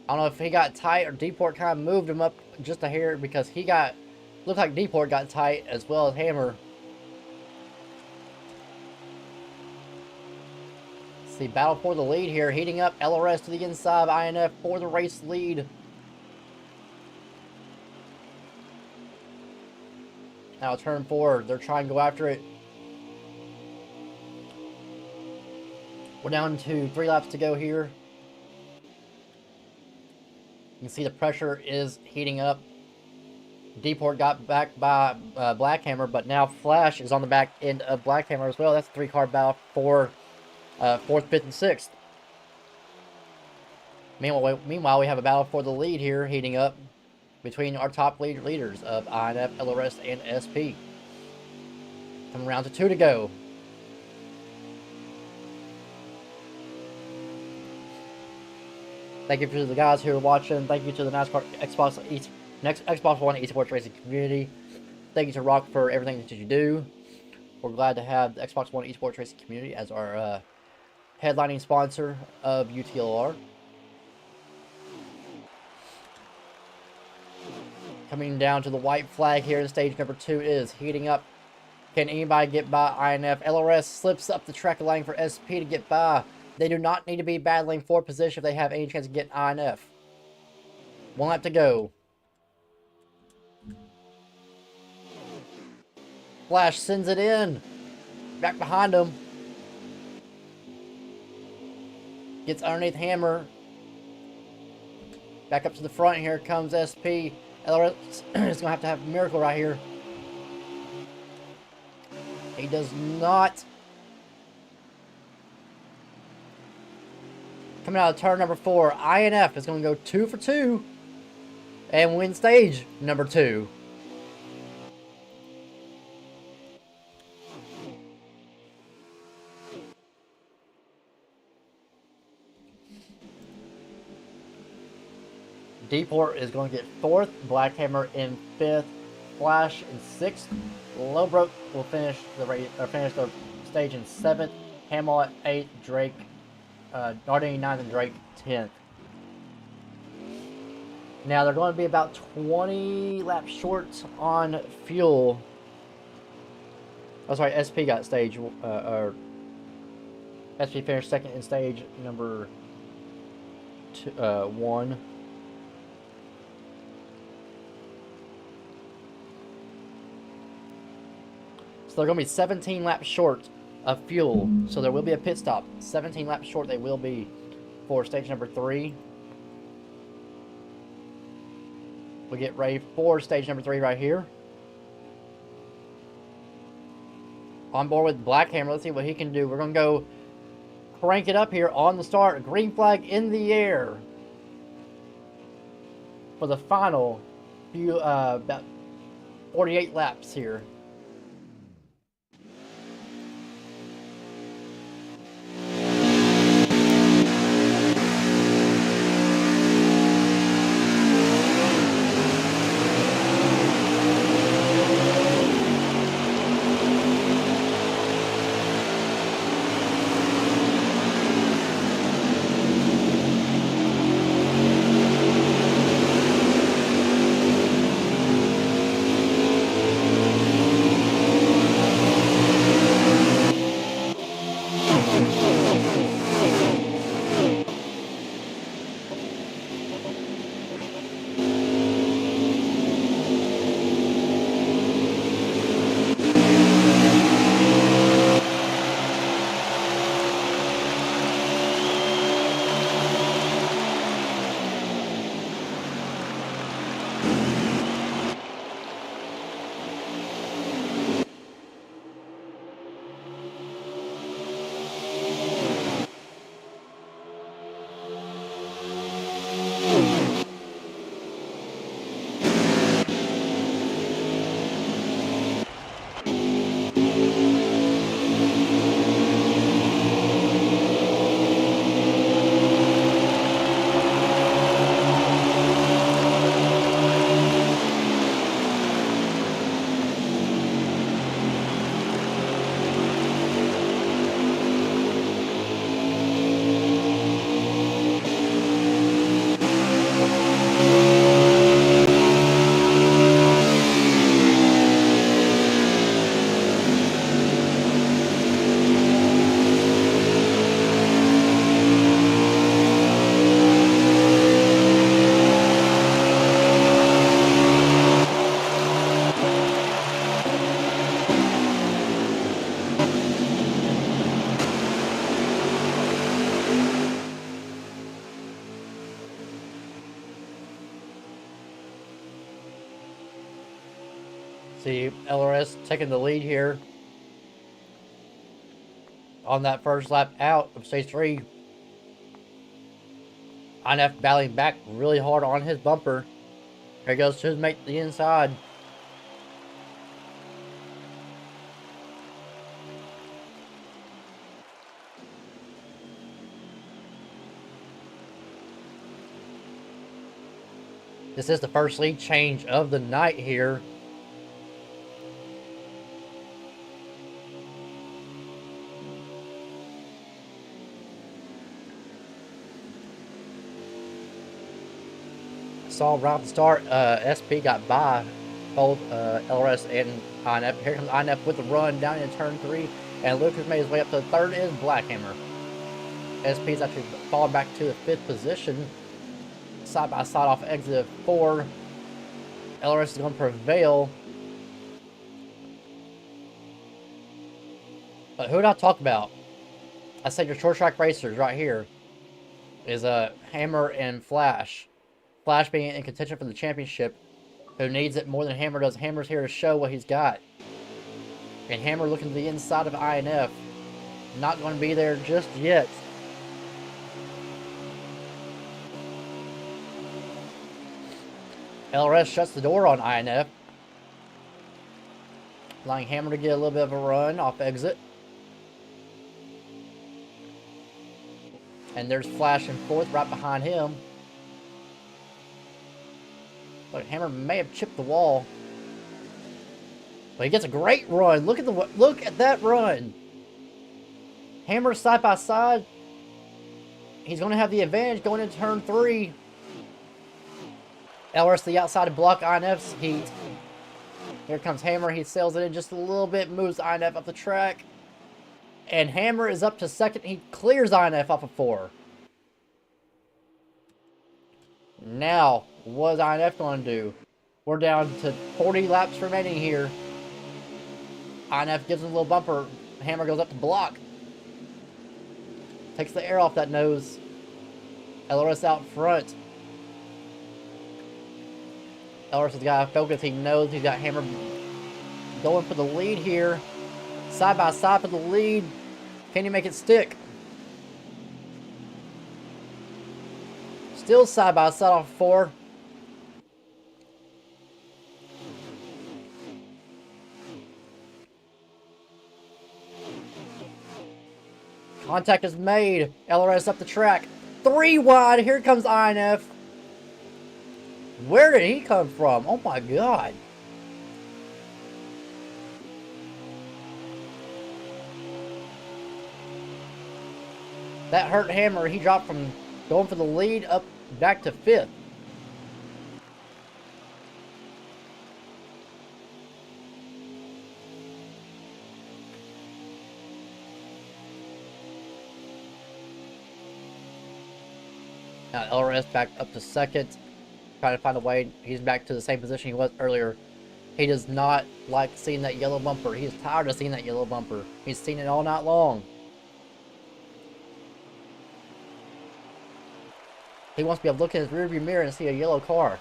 I don't know if he got tight or Deport kind of moved him up just a hair, because he got, looked like Deport got tight as well as Hammer. See, battle for the lead here, heating up. LRS to the inside of INF for the race lead. Now turn 4, they're trying to go after it. We're down to 3 laps to go here. You can see the pressure is heating up. Deport got back by Black Hammer, but now Flash is on the back end of Black Hammer as well. That's a 3-car battle for 4th, 5th, and 6th. Meanwhile, we have a battle for the lead here heating up between our top leaders of INF, LRS, and SP. Coming around to 2 to go. Thank you to the guys who are watching. Thank you to the NASCAR Xbox One esports racing community. Thank you to Rock for everything that you do. We're glad to have the Xbox One esports racing community as our headlining sponsor of UTLR. Coming down to the white flag here in stage number 2 is heating up. Can anybody get by INF? LRS slips up the track line for SP to get by. They do not need to be battling for position if they have any chance of getting INF. 1 lap to go. Flash sends it in. Back behind him. Gets underneath Hammer. Back up to the front. Here comes SP. LRS is going to have a miracle right here. He does not. Coming out of turn number 4, INF is going to go 2 for 2 and win stage number 2. Deport is going to get 4th, Black Hammer in 5th, Flash in 6th, Lowbroke will finish the race, or finish the stage in 7th, Hamill at 8th, Drake, Nardini 9th, and Drake 10th. Now they're going to be about 20 laps short on fuel. Oh, sorry, SP got stage, or SP finished 2nd in stage number 1. So they're going to be 17 laps short of fuel. So there will be a pit stop. 17 laps short they will be for stage number 3. We get ready for stage number 3 right here. On board with Black Hammer. Let's see what he can do. We're going to go crank it up here on the start. Green flag in the air for the final few, about 48 laps here. See LRS taking the lead here on that first lap out of stage 3. INF battling back really hard on his bumper. Here he goes to his mate the inside. This is the first lead change of the night here. Saw right off the start, SP got by both LRS and INF. Here comes INF with the run down in turn 3, and Lucas made his way up to the third is Blackhammer. SP's actually fallen back to the 5th position, side by side off exit 4. LRS is going to prevail. But who did I talk about? I said your short track racers right here is Hammer and Flash. Flash being in contention for the championship, who needs it more than Hammer does. Hammer's here to show what he's got. And Hammer looking to the inside of INF. Not going to be there just yet. LRS shuts the door on INF, allowing Hammer to get a little bit of a run off exit. And there's Flash in 4th right behind him. But Hammer may have chipped the wall. But he gets a great run. Look at that run. Hammer side by side. He's going to have the advantage going into turn 3. LRS to the outside to block INF's heat. Here comes Hammer. He sails it in just a little bit. Moves INF up the track. And Hammer is up to 2nd. He clears INF off of 4. Now, what is INF going to do? We're down to 40 laps remaining here. INF gives him a little bumper. Hammer goes up to block. Takes the air off that nose. LRS out front. LRS has got to focus. He knows he's got Hammer going for the lead here. Side by side for the lead. Can he make it stick? Still side by side off 4. Contact is made. LRS up the track. 3 wide. Here comes INF. Where did he come from? Oh my god. That hurt Hammer. He dropped from going for the lead up back to 5th. Now LRS back up to 2nd. Trying to find a way. He's back to the same position he was earlier. He does not like seeing that yellow bumper. He is tired of seeing that yellow bumper. He's seen it all night long. He wants to be able to look in his rearview mirror and see a yellow car.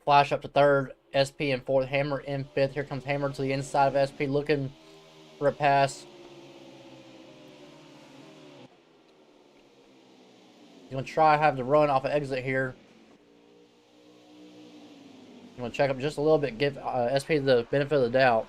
Flash up to 3rd. SP in 4th. Hammer in 5th. Here comes Hammer to the inside of SP looking for a pass. He's going to try to have the run off of exit here. I'm going to check up just a little bit. Give SP the benefit of the doubt.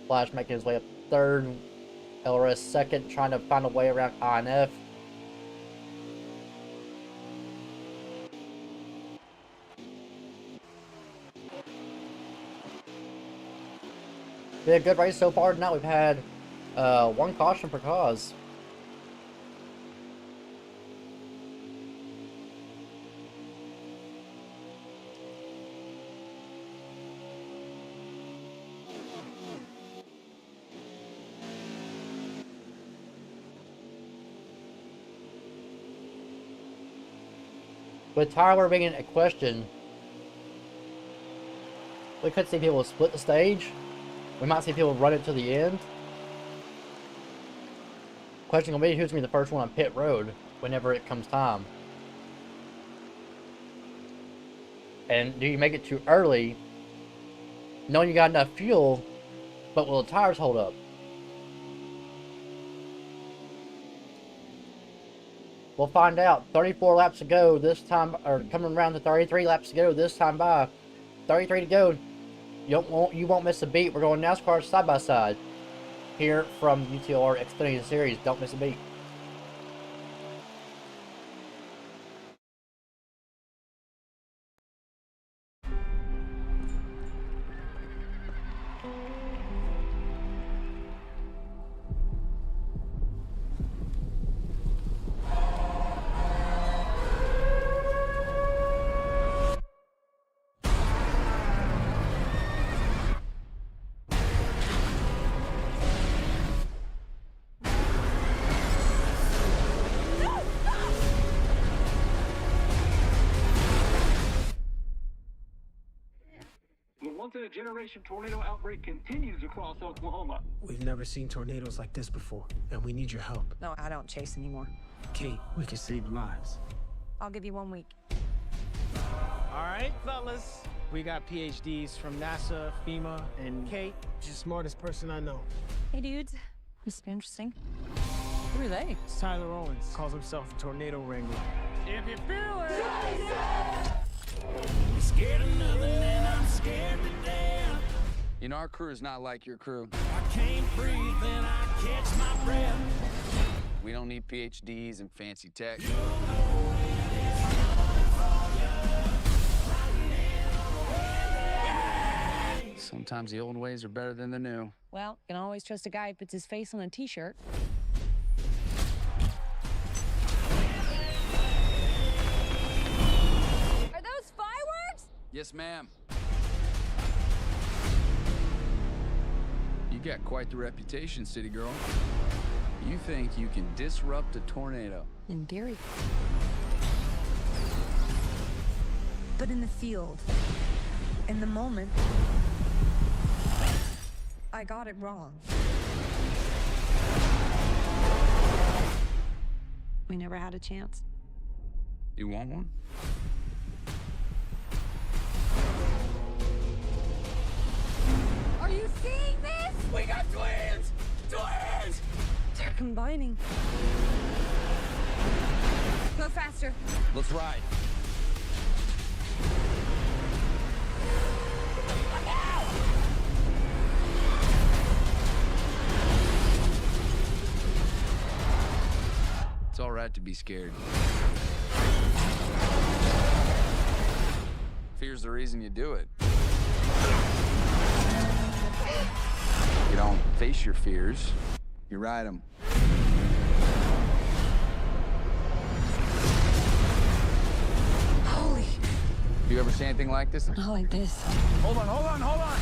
Flash making his way up 3rd. LRS 2nd, trying to find a way around INF. Been a good race so far tonight. We've had 1 caution per cause. With Tyler being a question, we could see people split the stage. We might see people run it to the end. Question gonna be who's gonna be the first one on pit road whenever it comes time. And do you make it too early, knowing you got enough fuel, but will the tires hold up? We'll find out. 34 laps to go this time, or coming around to 33 laps to go this time by. 33 to go. You won't miss a beat. We're going NASCAR side by side here from UTR Xfinity Series. Don't miss a beat. Once-in-a-generation tornado outbreak continues across Oklahoma. We've never seen tornadoes like this before, and we need your help. No, I don't chase anymore. Kate, we can save lives. I'll give you 1 week. All right, fellas. We got PhDs from NASA, FEMA, and Kate, she's the smartest person I know. Hey, dudes. This is interesting. Who are they? It's Tyler Owens. Calls himself a tornado wrangler. If you feel it, Scared of nothing and I'm scared to death. You know, our crew is not like your crew. I can't breathe and I catch my breath. We don't need PhDs and fancy tech. Sometimes the old ways are better than the new. Well, you can always trust a guy who puts his face on a t-shirt. Are those fireworks? Yes, ma'am. You got quite the reputation, city girl. You think you can disrupt a tornado? In theory. But in the field, in the moment, I got it wrong. We never had a chance. You want one? Are you seeing this? We got twins! Twins! They're combining. Go faster. Let's ride. It's all right to be scared. Fear's the reason you do it. You don't face your fears, you ride them. Holy, You ever see anything like this? not like this. Hold on, hold on, hold on!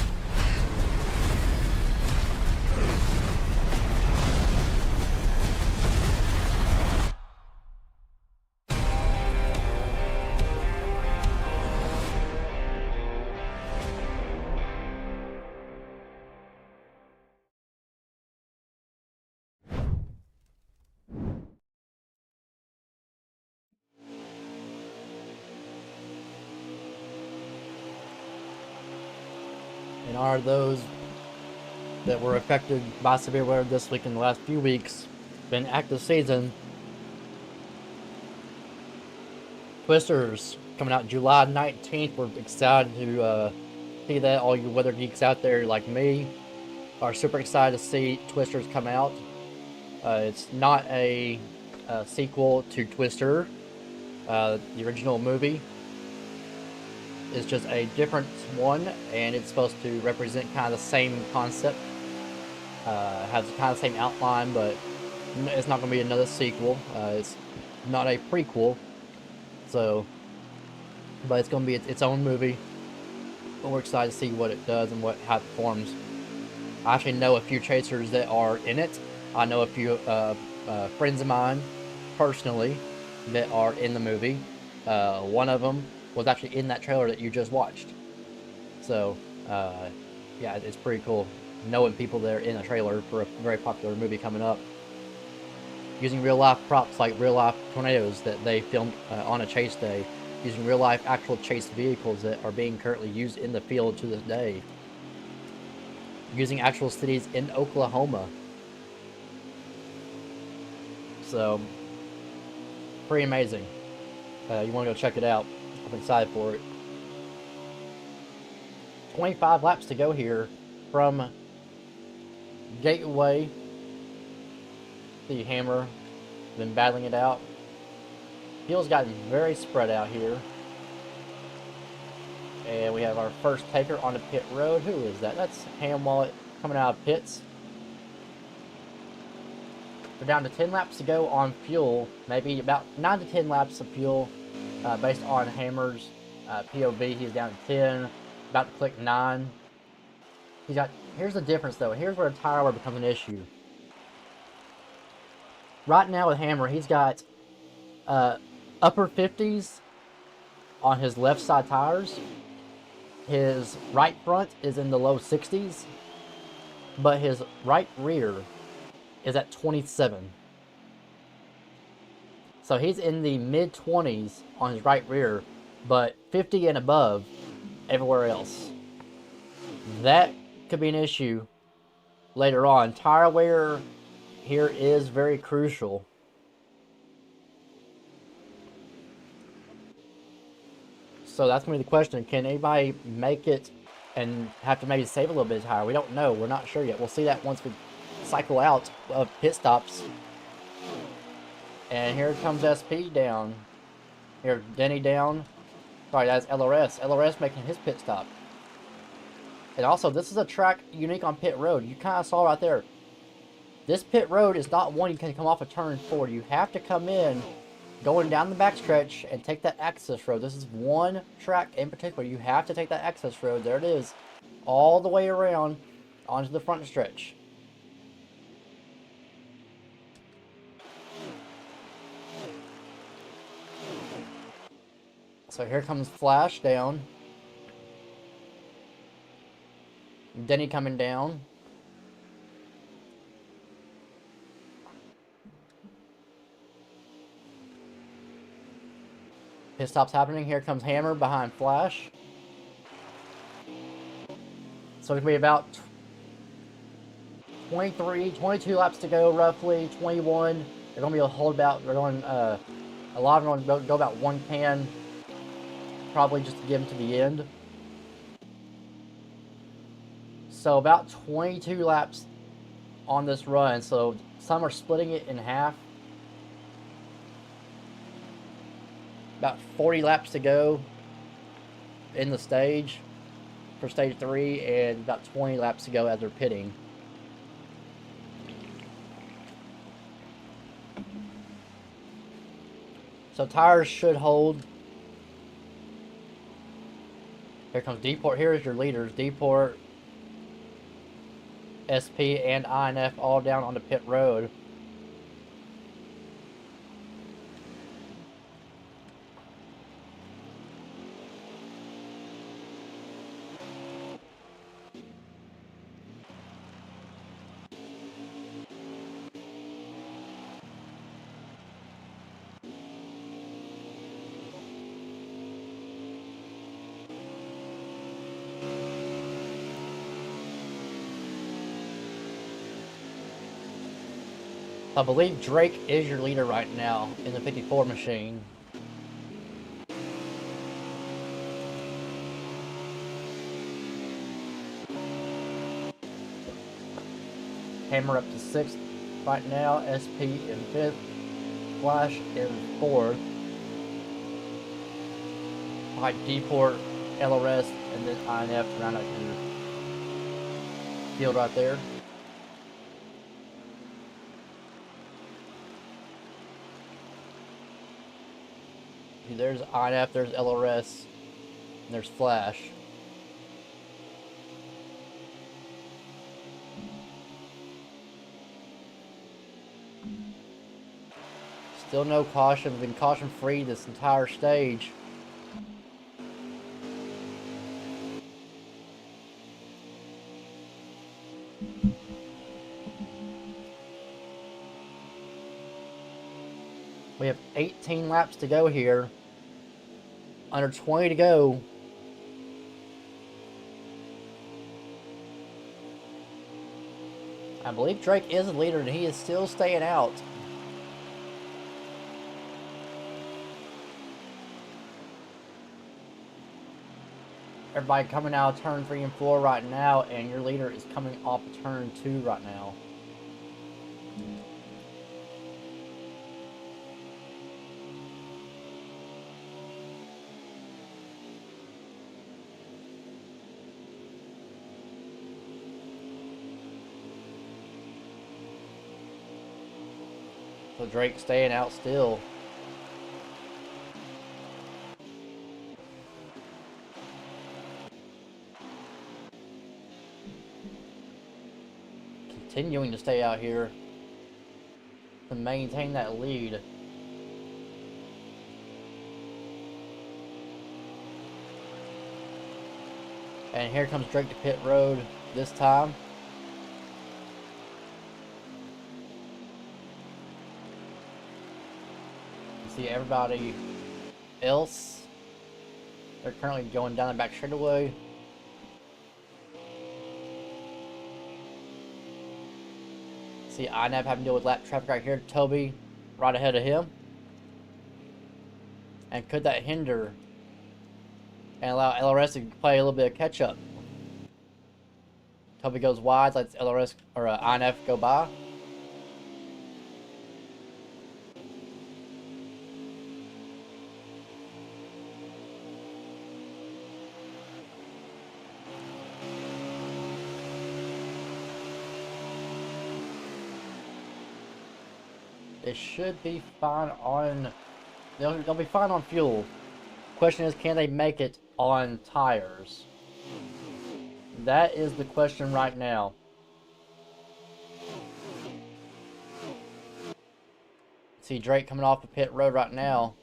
And are those that were affected by severe weather this week in the last few weeks been active season? Twisters coming out July 19th. We're excited to see that. All you weather geeks out there like me are super excited to see Twisters come out. It's not a sequel to Twister, the original movie. It's just a different one, and it's supposed to represent kind of the same concept. Has kind of the same outline, but it's not going to be another sequel. It's not a prequel, so, but it's going to be its own movie. But we're excited to see what it does and how it performs. I actually know a few chasers that are in it. I know a few friends of mine personally that are in the movie. One of them was actually in that trailer that you just watched. So, yeah, it's pretty cool knowing people that are in a trailer for a very popular movie coming up. Using real life props like real life tornadoes that they filmed on a chase day. Using real life actual chase vehicles that are being currently used in the field to this day. Using actual cities in Oklahoma. So, pretty amazing. You want to go check it out. I'm excited for it. 25 laps to go here from Gateway. The Hammer been battling it out. Field's gotten very spread out here. And we have our first taker on the pit road. Who is that? That's Ham Wallet coming out of pits. We're down to 10 laps to go on fuel. Maybe about 9 to 10 laps of fuel based on Hammer's POV. He's down to 10. About to click 9. Here's the difference though. Here's where tire wear becomes an issue. Right now with Hammer, he's got upper 50s on his left side tires. His right front is in the low 60s, but his right rear is at 27. So he's in the mid 20s on his right rear, but 50 and above everywhere else. That could be an issue later on. Tire wear here is very crucial. So that's going to be the question. Can anybody make it and have to maybe save a little bit of tire? We don't know. We're not sure yet. We'll see that once we cycle out of pit stops. And here comes SP down. Here, Denny down. Sorry, that's LRS. LRS making his pit stop. And also, this is a track unique on pit road. You kind of saw right there. This pit road is not one you can come off a turn forward. You have to come in going down the backstretch and take that access road. This is one track in particular. You have to take that access road. There it is. All the way around onto the front stretch. So here comes Flash down. Denny coming down. Pit stop's happening. Here comes Hammer behind Flash. So it's going to be about 23, 22 laps to go, roughly 21. They're going to be a hold about. They're going a lot of them are going to go about one can, probably just to get them to the end. So about 22 laps on this run. So some are splitting it in half. About 40 laps to go in the stage for stage 3, and about 20 laps to go as they're pitting. So tires should hold. Here comes Deport. Here's your leaders. Deport, SP, and INF all down on the pit road. I believe Drake is your leader right now in the 54 machine. Hammer up to 6th right now. SP in 5th. Flash in 4th. Behind Deport, LRS, and then INF to round out your field right there. There's INF, there's LRS, and there's Flash. Still no caution. We've been caution free this entire stage. We have 18 laps to go here. Under 20 to go. I believe Drake is the leader and he is still staying out. Everybody coming out of turn 3 and 4 right now, and your leader is coming off of turn 2 right now. So Drake staying out still. Continuing to stay out here to maintain that lead. And here comes Drake to pit road this time. You see everybody else. They're currently going down the back straightaway. See INAV having to deal with lap traffic right here. Toby right ahead of him. And could that hinder and allow LRS to play a little bit of catch up? Toby goes wide, lets LRS or INF go by. They should be fine on. They'll be fine on fuel. Question is, can they make it on tires? That is the question right now. See Drake coming off the pit road right now.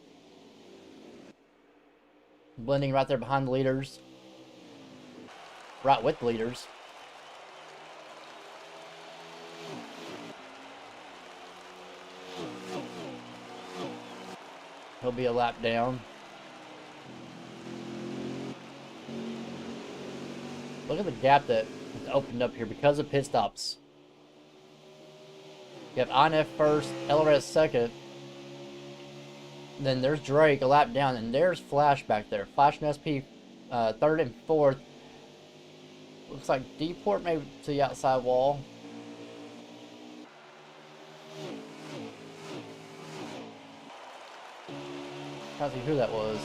Blending right there behind the leaders. Right with the leaders. He'll be a lap down. Look at the gap that has opened up here because of pit stops. You have INF first, LRS second. Then there's Drake a lap down, and there's Flash back there. Flash and SP third and fourth. Looks like D-Port maybe to the outside wall. Trying to see who that was.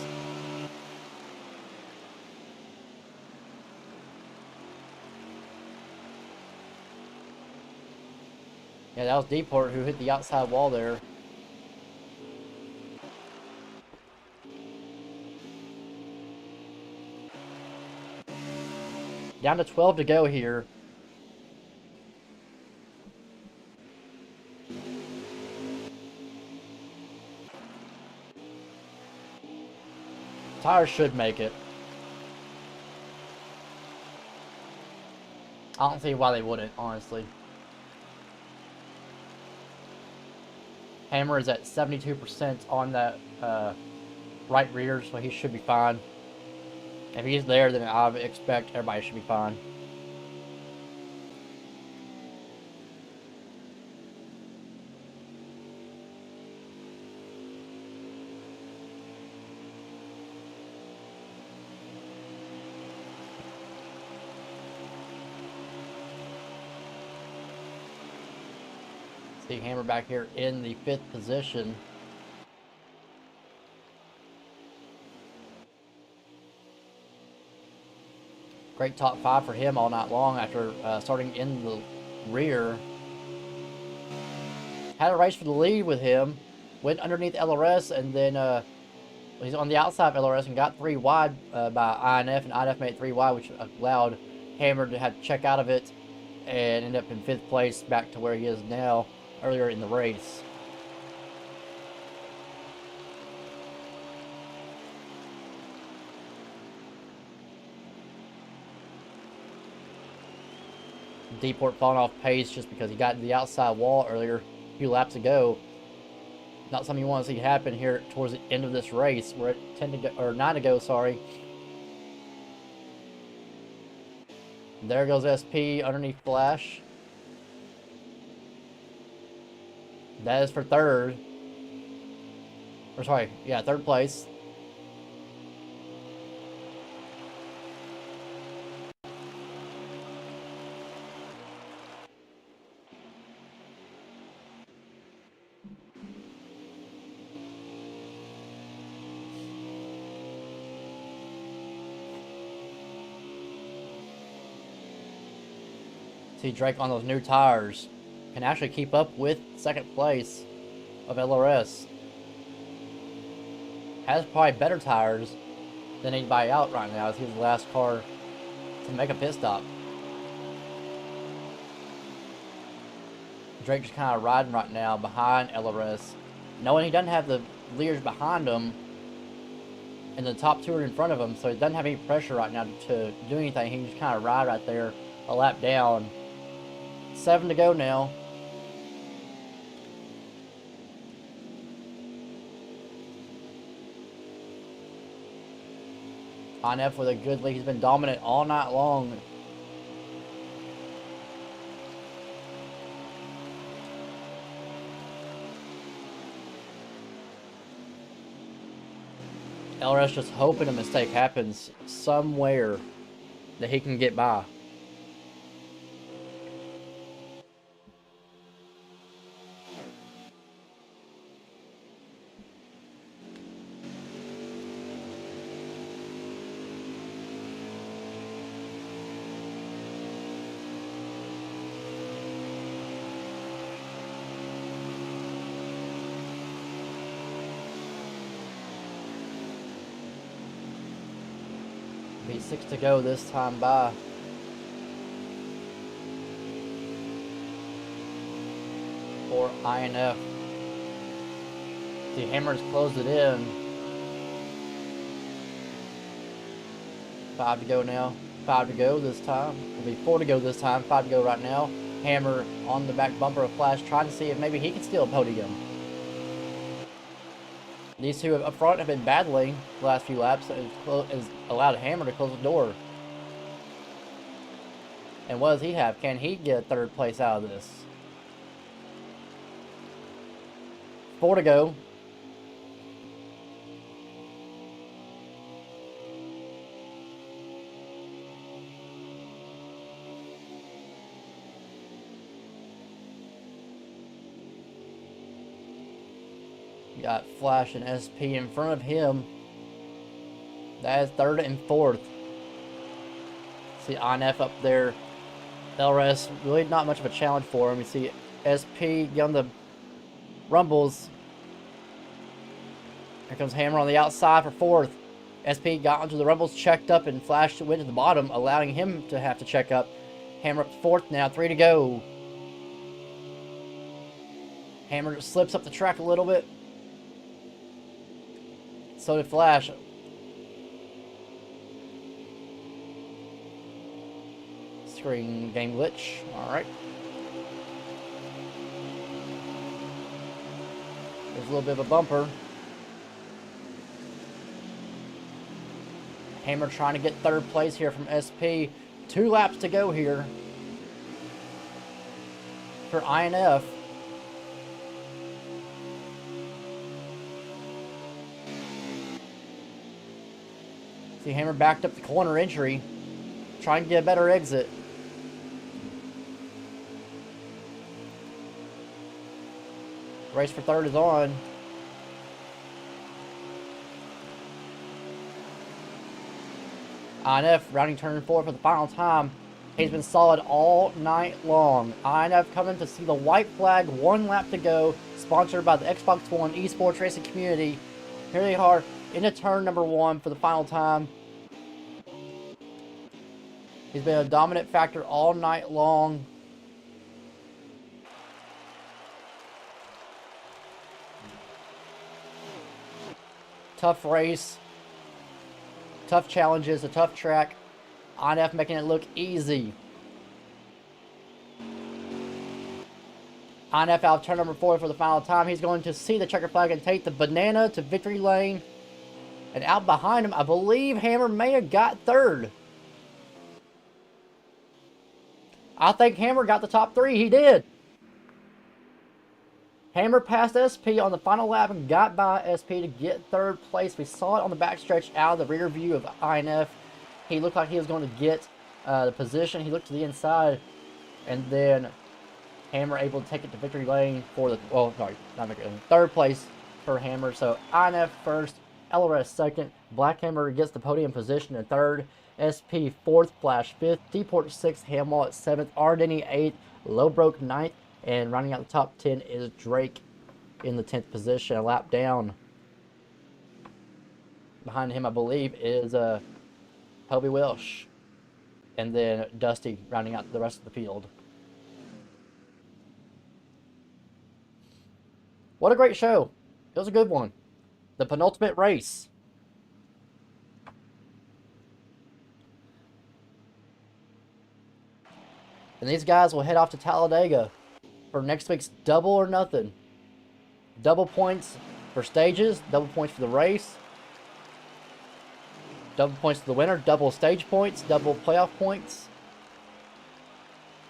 Yeah, that was D-Port who hit the outside wall there. Down to 12 to go here. Tires should make it. I don't see why they wouldn't, honestly. Hammer is at 72% on that right rear, so he should be fine. If he's there, then I expect everybody should be fine. See Hammer back here in the 5th position. Great top 5 for him all night long after starting in the rear. Had a race for the lead with him. Went underneath LRS and then he's on the outside of LRS and got 3 wide by INF, and INF made 3 wide, which allowed Hammer to have to check out of it and end up in 5th place back to where he is now earlier in the race. Deport falling off pace just because he got to the outside wall earlier, a few laps ago. Not something you want to see happen here towards the end of this race. We're at 10 to go, or 9 to go, sorry. There goes SP underneath Flash. That is for third. Or sorry, yeah, third place. See Drake on those new tires can actually keep up with second place of LRS. Has probably better tires than anybody out right now, as he's the last car to make a pit stop. Drake just kind of riding right now behind LRS, knowing he doesn't have the leaders behind him and the top two are in front of him, so he doesn't have any pressure right now to do anything. He can just kind of ride right there, a lap down. 7 to go now. INF with a good lead. He's been dominant all night long. LRS just hoping a mistake happens somewhere that he can get by. Be 6 to go this time by. For INF. The Hammers closed it in. 5 to go now. 5 to go this time. It'll be 4 to go this time. 5 to go right now. Hammer on the back bumper of Flash, trying to see if maybe he can steal a podium. These two up front have been battling the last few laps. Has allowed Hammer to close the door. And what does he have? Can he get third place out of this? 4 to go. Got Flash and SP in front of him. That is third and fourth. See INF up there. LRS, really not much of a challenge for him. You see SP get on the rumbles. Here comes Hammer on the outside for fourth. SP got onto the rumbles, checked up, and Flash went to the bottom, allowing him to have to check up. Hammer up fourth now, 3 to go. Hammer just slips up the track a little bit. So did Flash. Screen game glitch. Alright. There's a little bit of a bumper. Hammer trying to get third place here from SP. 2 laps to go here for INF. See Hammer backed up the corner entry, trying to get a better exit. Race for third is on. INF rounding turn 4 for the final time. He's been solid all night long. INF coming to see the white flag, 1 lap to go, sponsored by the Xbox One esports racing community. Here they are into turn number 1 for the final time. He's been a dominant factor all night long. Tough race. Tough challenges, a tough track. INF making it look easy. INF out of turn number 4 for the final time. He's going to see the checker flag and take the banana to victory lane. And out behind him, I believe Hammer may have got third. I think Hammer got the top 3. He did. Hammer passed SP on the final lap and got by SP to get third place. We saw it on the backstretch out of the rear view of INF. He looked like he was going to get the position. He looked to the inside, and then Hammer able to take it to victory lane for the, well, sorry, not victory lane, third place for Hammer. So INF first, LRS second, Black Hammer gets the podium position in third, SP fourth, Flash fifth, T-Port sixth, Hamwall at seventh, Ardeni eighth, Lowbroke ninth, and rounding out the top 10 is Drake in the 10th position, a lap down. Behind him, I believe, is Helby Welsh, and then Dusty rounding out the rest of the field. What a great show. It was a good one. The penultimate race. And these guys will head off to Talladega for next week's Double or Nothing. Double points for stages, double points for the race, double points to the winner, double stage points, double playoff points.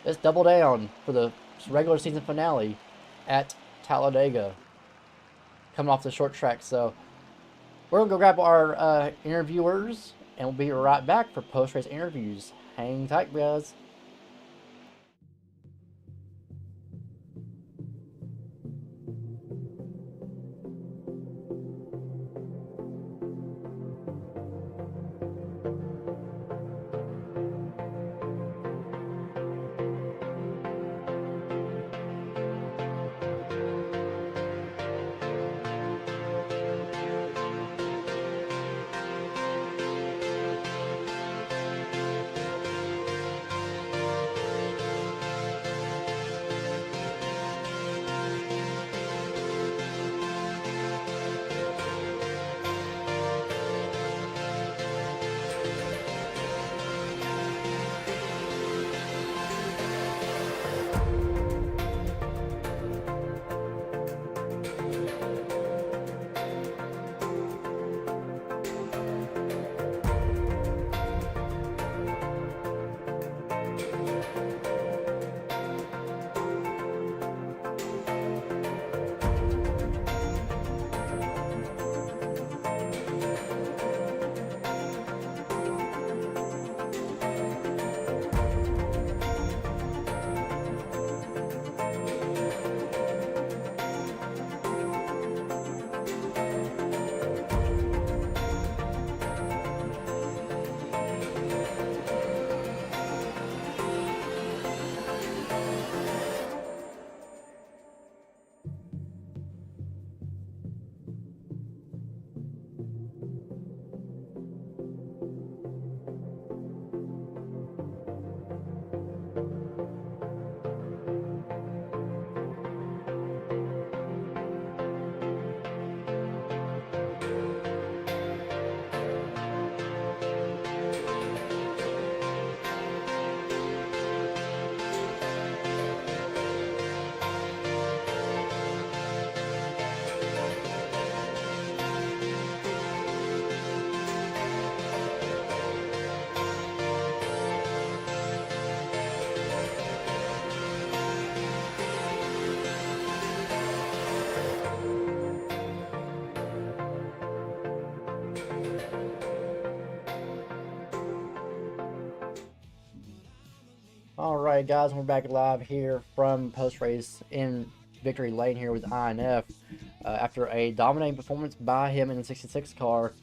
It's double down for the regular season finale at Talladega, coming off the short track. So we're gonna go grab our interviewers, and we'll be right back for post-race interviews. Hang tight, guys. Alright guys, we're back live here from post-race in victory lane here with INF. After a dominating performance by him in the 66 car.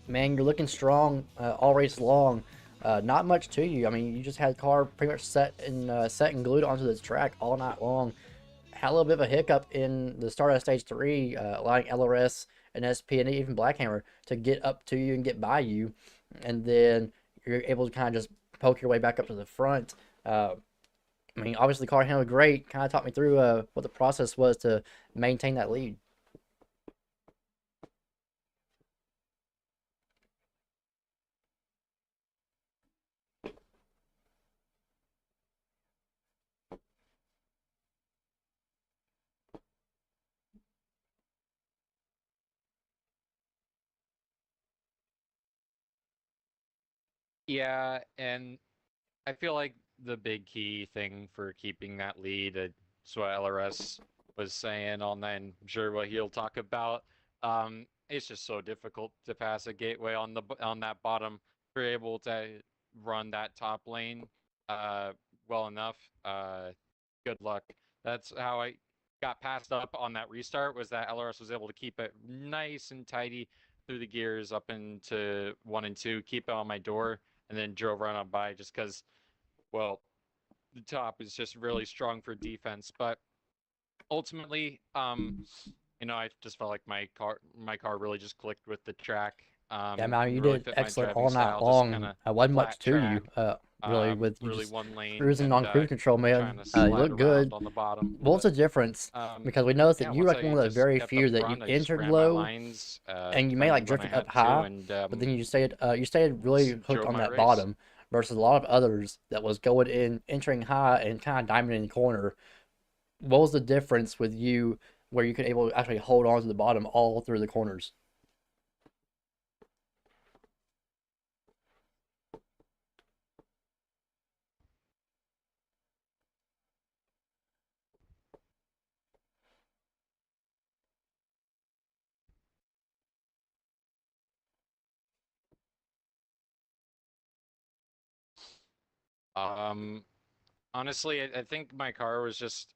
Man, you're looking strong all race long. Not much to you. I mean, you just had the car pretty much set and glued onto this track all night long. Had a little bit of a hiccup in the start of stage 3, allowing LRS and SP and even Blackhammer to get up to you and get by you. And then you're able to kind of just poke your way back up to the front. I mean, obviously the car handled great. Kind of taught me through what the process was to maintain that lead. Yeah, and I feel like the big key thing for keeping that lead, it's what LRS was saying all night, and I'm sure what he'll talk about. It's just so difficult to pass a gateway on that bottom. If you're able to run that top lane well enough, good luck. That's how I got passed up on that restart, was that LRS was able to keep it nice and tidy through the gears up into 1 and 2, keep it on my door, and then drove right on by just because, well, the top is just really strong for defense. But ultimately, I just felt like my car really just clicked with the track. Yeah, man, you Really did fit my excellent driving all night style, just kind long. of Wasn't much flat to you, track, really, with you really just one lane, cruising and on cruise control, man. trying to You slide look around good. on the bottom. What was the But difference? Because we noticed yeah, that you were once like I one of the just very kept up few that you front, I just entered ran my low lines, and you may like defended when I drifted up had to, high, and but then you stayed really hooked drove on my that race. bottom versus a lot of others that was going in, entering high and kind of diamonding the corner. What was the difference with you where you could able to actually hold on to the bottom all through the corners? Um, Honestly, I think my car was just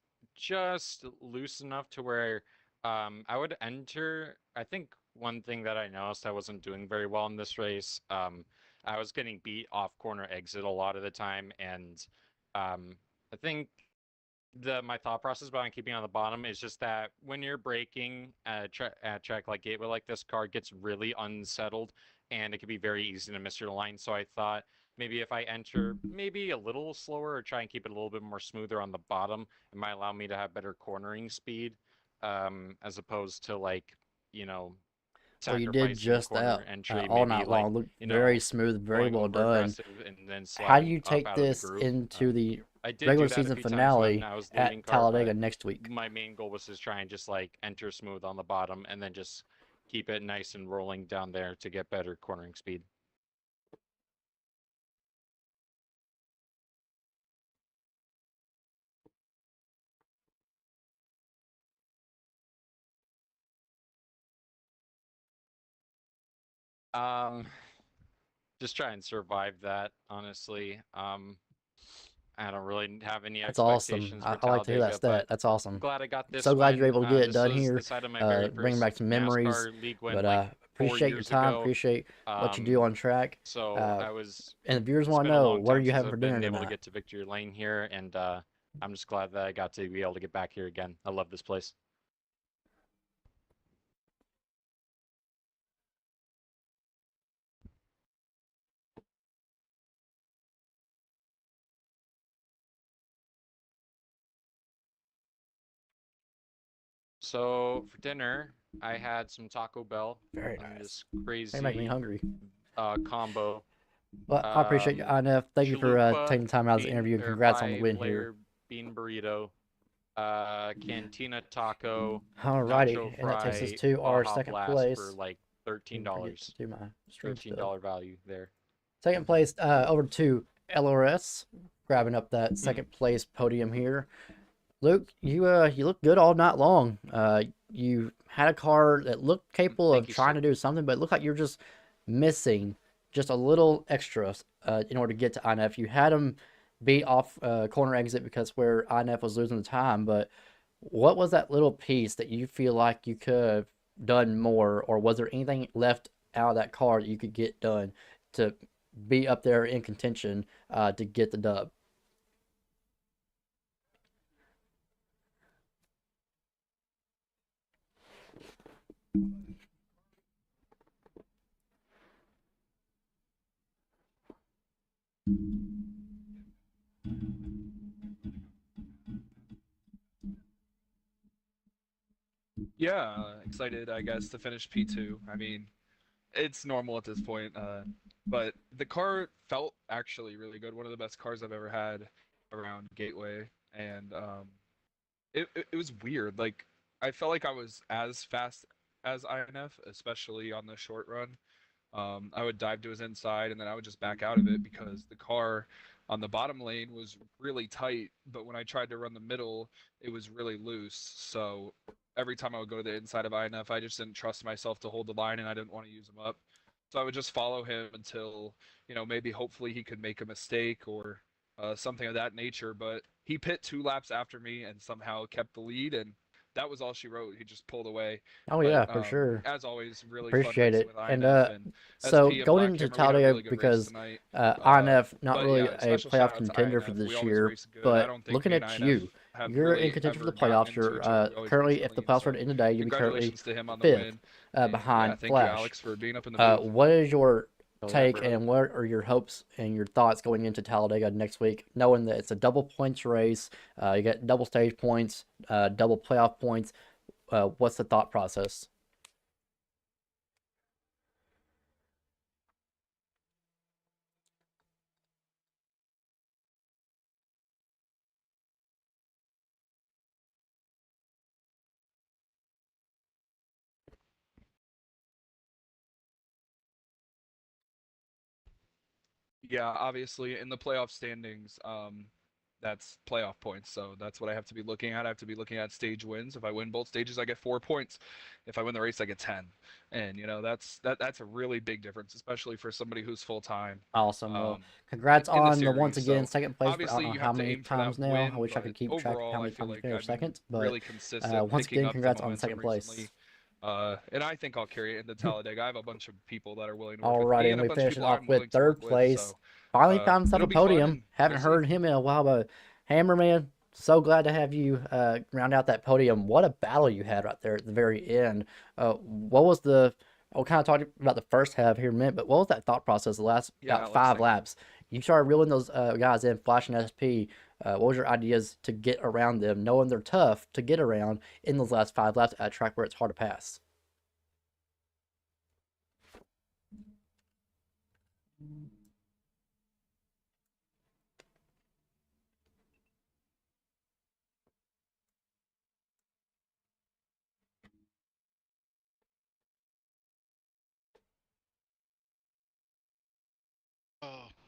loose enough to where I would enter. I think one thing that I noticed I wasn't doing very well in this race, I was getting beat off corner exit a lot of the time, and I think the my thought process behind keeping on the bottom is just that when you're braking at track like Gateway, like, this car gets really unsettled, and it can be very easy to miss your line. So I thought maybe if I enter maybe a little slower or try and keep it a little bit more smoother on the bottom, it might allow me to have better cornering speed, as opposed to, like, you know Well, you did sacrificing just corner that entry, all maybe, night like, long. Looked very smooth, very going well over done. aggressive and then How do sliding you up take out of the this groove. into the I did regular do that a season few times when finale I was leading at car, Talladega but next week? my main goal was to try and just, like, enter smooth on the bottom and then just keep it nice and rolling down there to get better cornering speed. Um, just try and survive that, honestly. I don't really have any That's awesome. expectations for I like to hear that Talladega, but stat. That's I'm awesome. glad I got this So glad you're win. able to get it This done was the here, site of my very bringing first back some memories. NASCAR league win, But like, 4 appreciate your years time. ago. Appreciate what you do on track. So Uh, I was. and the viewers It's want to been a know long what are time you since having for I've dinner been able to tonight? get to victory lane here, and I'm just glad that I got to be able to get back here again. I love this place. So for dinner, I had some Taco Bell Very and nice. this They make me crazy hungry. combo. Well, I appreciate you, INF. Thank you for Chalupa taking the time out of the bean interview and or congrats on the win 5-layer here. bean burrito, cantina taco, Alrighty, nacho and that takes us fry, to our Baja second Blast for place. like Didn't forget to $13. do my stream $13 stuff. value there. Second place, over to LRS, grabbing up that second place podium here. Luke, you looked good all night long. You had a car that looked capable Thank of you, trying sir. to do something, but it looked like you're just missing just a little extra in order to get to INF. You had him beat off corner exit because where INF was losing the time, but what was that little piece that you feel like you could have done more, or was there anything left out of that car that you could get done to be up there in contention to get the dub? Yeah, excited, I guess, to finish P2. I mean, it's normal at this point, but the car felt actually really good. One of the best cars I've ever had around Gateway, and it was weird. Like, I felt like I was as fast as INF, especially on the short run. I would dive to his inside, and then I would just back out of it because the car on the bottom lane was really tight, but when I tried to run the middle, it was really loose. So every time I would go to the inside of INF, I just didn't trust myself to hold the line, and I didn't want to use him up. So I would just follow him until, maybe hopefully he could make a mistake or something of that nature. But he pit 2 laps after me and somehow kept the lead, and that was all she wrote. He just pulled away. Oh But yeah, for sure. as always, really fun Appreciate racing it. with And INF and so SP and going Black into Hammer. We had a Talladega, really good race because tonight. INF not But really yeah, a special shout playoff out to contender for INF. this We always year, race good. I but don't think looking me and at INF you, have you're in really contention for ever the gotten playoffs. into You're each other. We always currently, race if the clean. playoffs were So to end today, you'd be currently congratulations to him on the 5th win. And yeah, behind thank you, Flash. Alex, for being up in the booth. What is your take bro. and what are your hopes and your thoughts going into Talladega next week, knowing that it's a double points race? You get double stage points, double playoff points. What's the thought process? Yeah, obviously in the playoff standings, that's playoff points. So that's what I have to be looking at. I have to be looking at stage wins. If I win both stages, I get 4 points. If I win the race, I get 10. And that's a really big difference, especially for somebody who's full time. Awesome. Well, Um, congrats in the on the once series. again So second place. For I obviously don't know you how have to many aim for times that now. I win, wish I could but keep track of how overall I many feel times you like finished I've been second. But really consistent, once picking again, up the congrats on second momentum place. recently. And I think I'll carry it into Talladega. I have a bunch of people that are willing to work with Alrighty, me and and a we bunch of finished it people off I'm with willing to third work with. place. So Finally found himself a it'll be fun, podium. and Haven't we'll see. heard him in a while, but Hammerman, so glad to have you round out that podium. What a battle you had right there at the very end. What was the? I'll kind of talk about the first half here in a minute, but what was that thought process the last Yeah, about Alex, 5 thank you. laps? You started reeling those guys in, flashing SP. What was your ideas to get around them, knowing they're tough to get around in those last 5 laps at a track where it's hard to pass?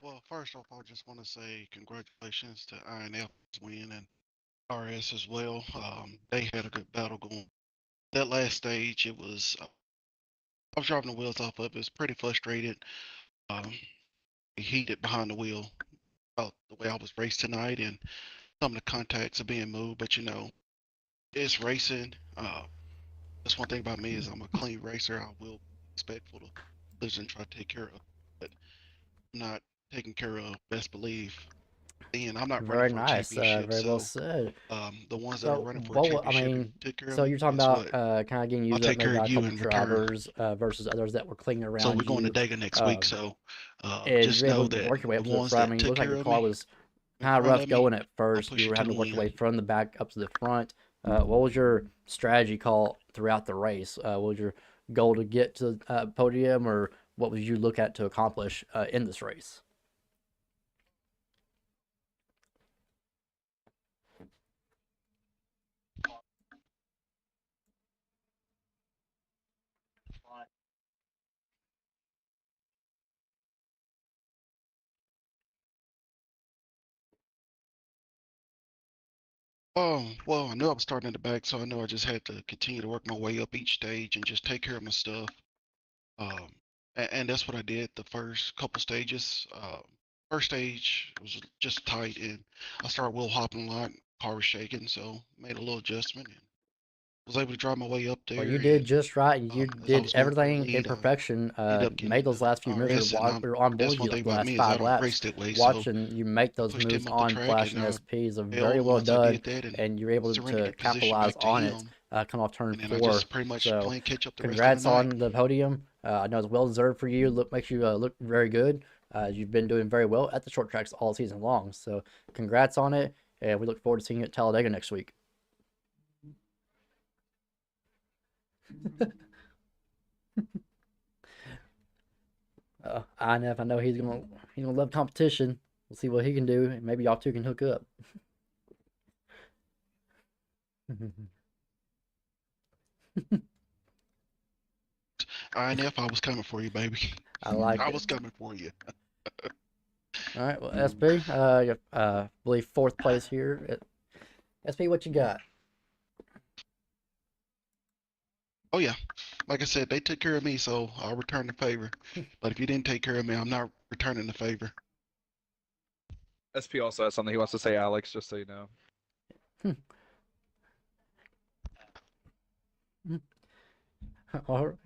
Well, first off, I just want to say congratulations to INF's win and RS as well. They had a good battle going. That last stage, I was driving the wheels off of it. It was pretty frustrated. Um, heated behind the wheel about the way I was raced tonight and some of the contacts are being moved. But it's racing. That's one thing about me is I'm a clean racer. I will be respectful to others and try to take care of. But I'm not taking care of. Best believe. And I'm not running Very for a nice. championship, Very well so said. the ones that are So, running for a what I championship, if mean, you take care of so me, you're talking guess about what? kind of getting I'll used up take maybe care by of a you couple in return. drivers versus others that were clinging So around we're going to you. Dega next week. So And just you're able know to that work your way the up to the ones front. I that mean, it took looked like care your of car me was in kind of front rough of me, going at I'll first. push You you were to having the to work your way win. from the back up to the front. What was your strategy call throughout the race? What was your goal to get to the podium, or what would you look at to accomplish in this race? Oh, well, I knew I was starting in the back, so I knew I just had to continue to work my way up each stage and just take care of my stuff. Um, and that's what I did the first couple stages. First stage was just tight, and I started wheel hopping a lot. Car was shaking, so made a little adjustment and was able to drive my way up Well, there. you did And just right. You as I did was going for the everything in lead, I perfection. ended up getting Made in those the last few moves. RS, and We were on board that's you one like thing the about last me is I 5 don't laps, race that way. So watching you make I those pushed moves him up the on track, Flash and and I SP. So very failed well once I done, did that, and and you're able surrendered to the position capitalize back to on it. him. Come off turn And then I 4. just pretty much So playing catch up the rest of the congrats night. on the podium. I know it's well deserved for you. Makes you look very good. You've been doing very well at the short tracks all season long. So congrats on it, and we look forward to seeing you at Talladega next week. I know he's gonna love competition. We'll see what he can do, and maybe y'all two can hook up. INF, I was coming for you, baby. I like I it. was coming for you. All right, well, SP, I believe 4th place here. SP, what you got? Oh yeah, like I said, they took care of me, so I'll return the favor. But if you didn't take care of me, I'm not returning the favor. SP also has something he wants to say, Alex, just so you know. All right.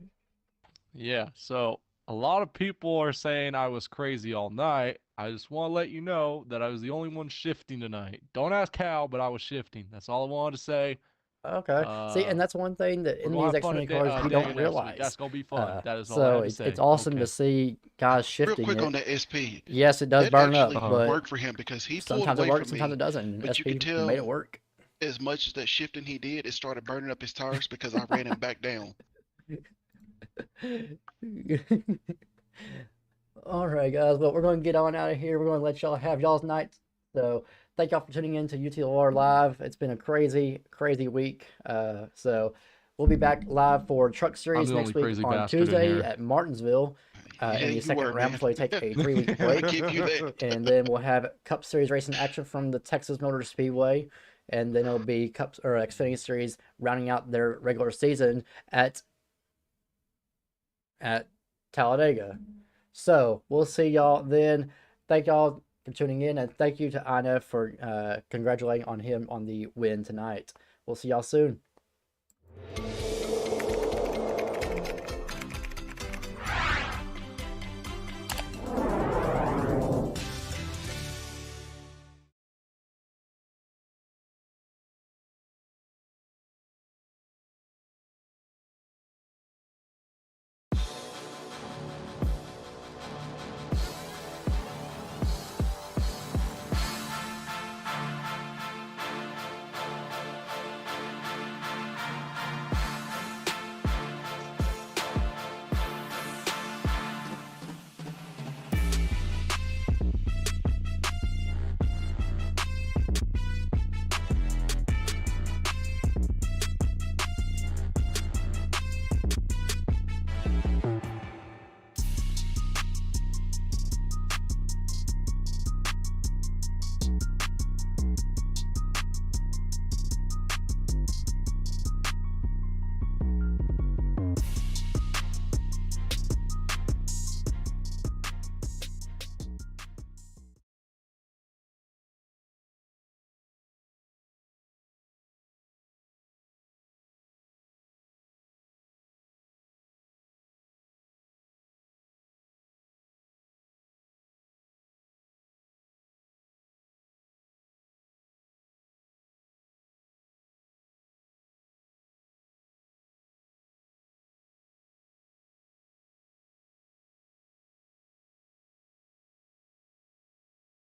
Yeah, so a lot of people are saying I was crazy all night. I just want to let you know that I was the only one shifting tonight. Don't ask how, but I was shifting. That's all I wanted to say. Okay. See, and that's one thing that We're in gonna these have fun Xfinity at cars we Dania don't next week. realize. That's gonna be fun. That is all I So had to say. it's awesome Okay. to see guys Real shifting quick it. on that SP. Yes, it does That burn up, actually but worked for him because he pulled sometimes it away works, from sometimes me. it doesn't. But you SP could tell made it work. as much as that shifting he did, it started burning up his tires because I ran him back down. All right, guys. Well, we're going to get on out of here. We're going to let y'all have y'all's night. So thank y'all for tuning in to UTLR Live. It's been a crazy, crazy week. So we'll be back live for Truck Series the next only week crazy on bastard in Tuesday here. at Martinsville. Yeah, In the you second were, round man. before we take a 3-week I break. give you that. And then we'll have Cup Series racing action from the Texas Motor Speedway. And then it'll be Xfinity Series rounding out their regular season at Talladega. So we'll see y'all then. Thank y'all for tuning in, and thank you to Ina for congratulating on him on the win tonight. We'll see y'all soon.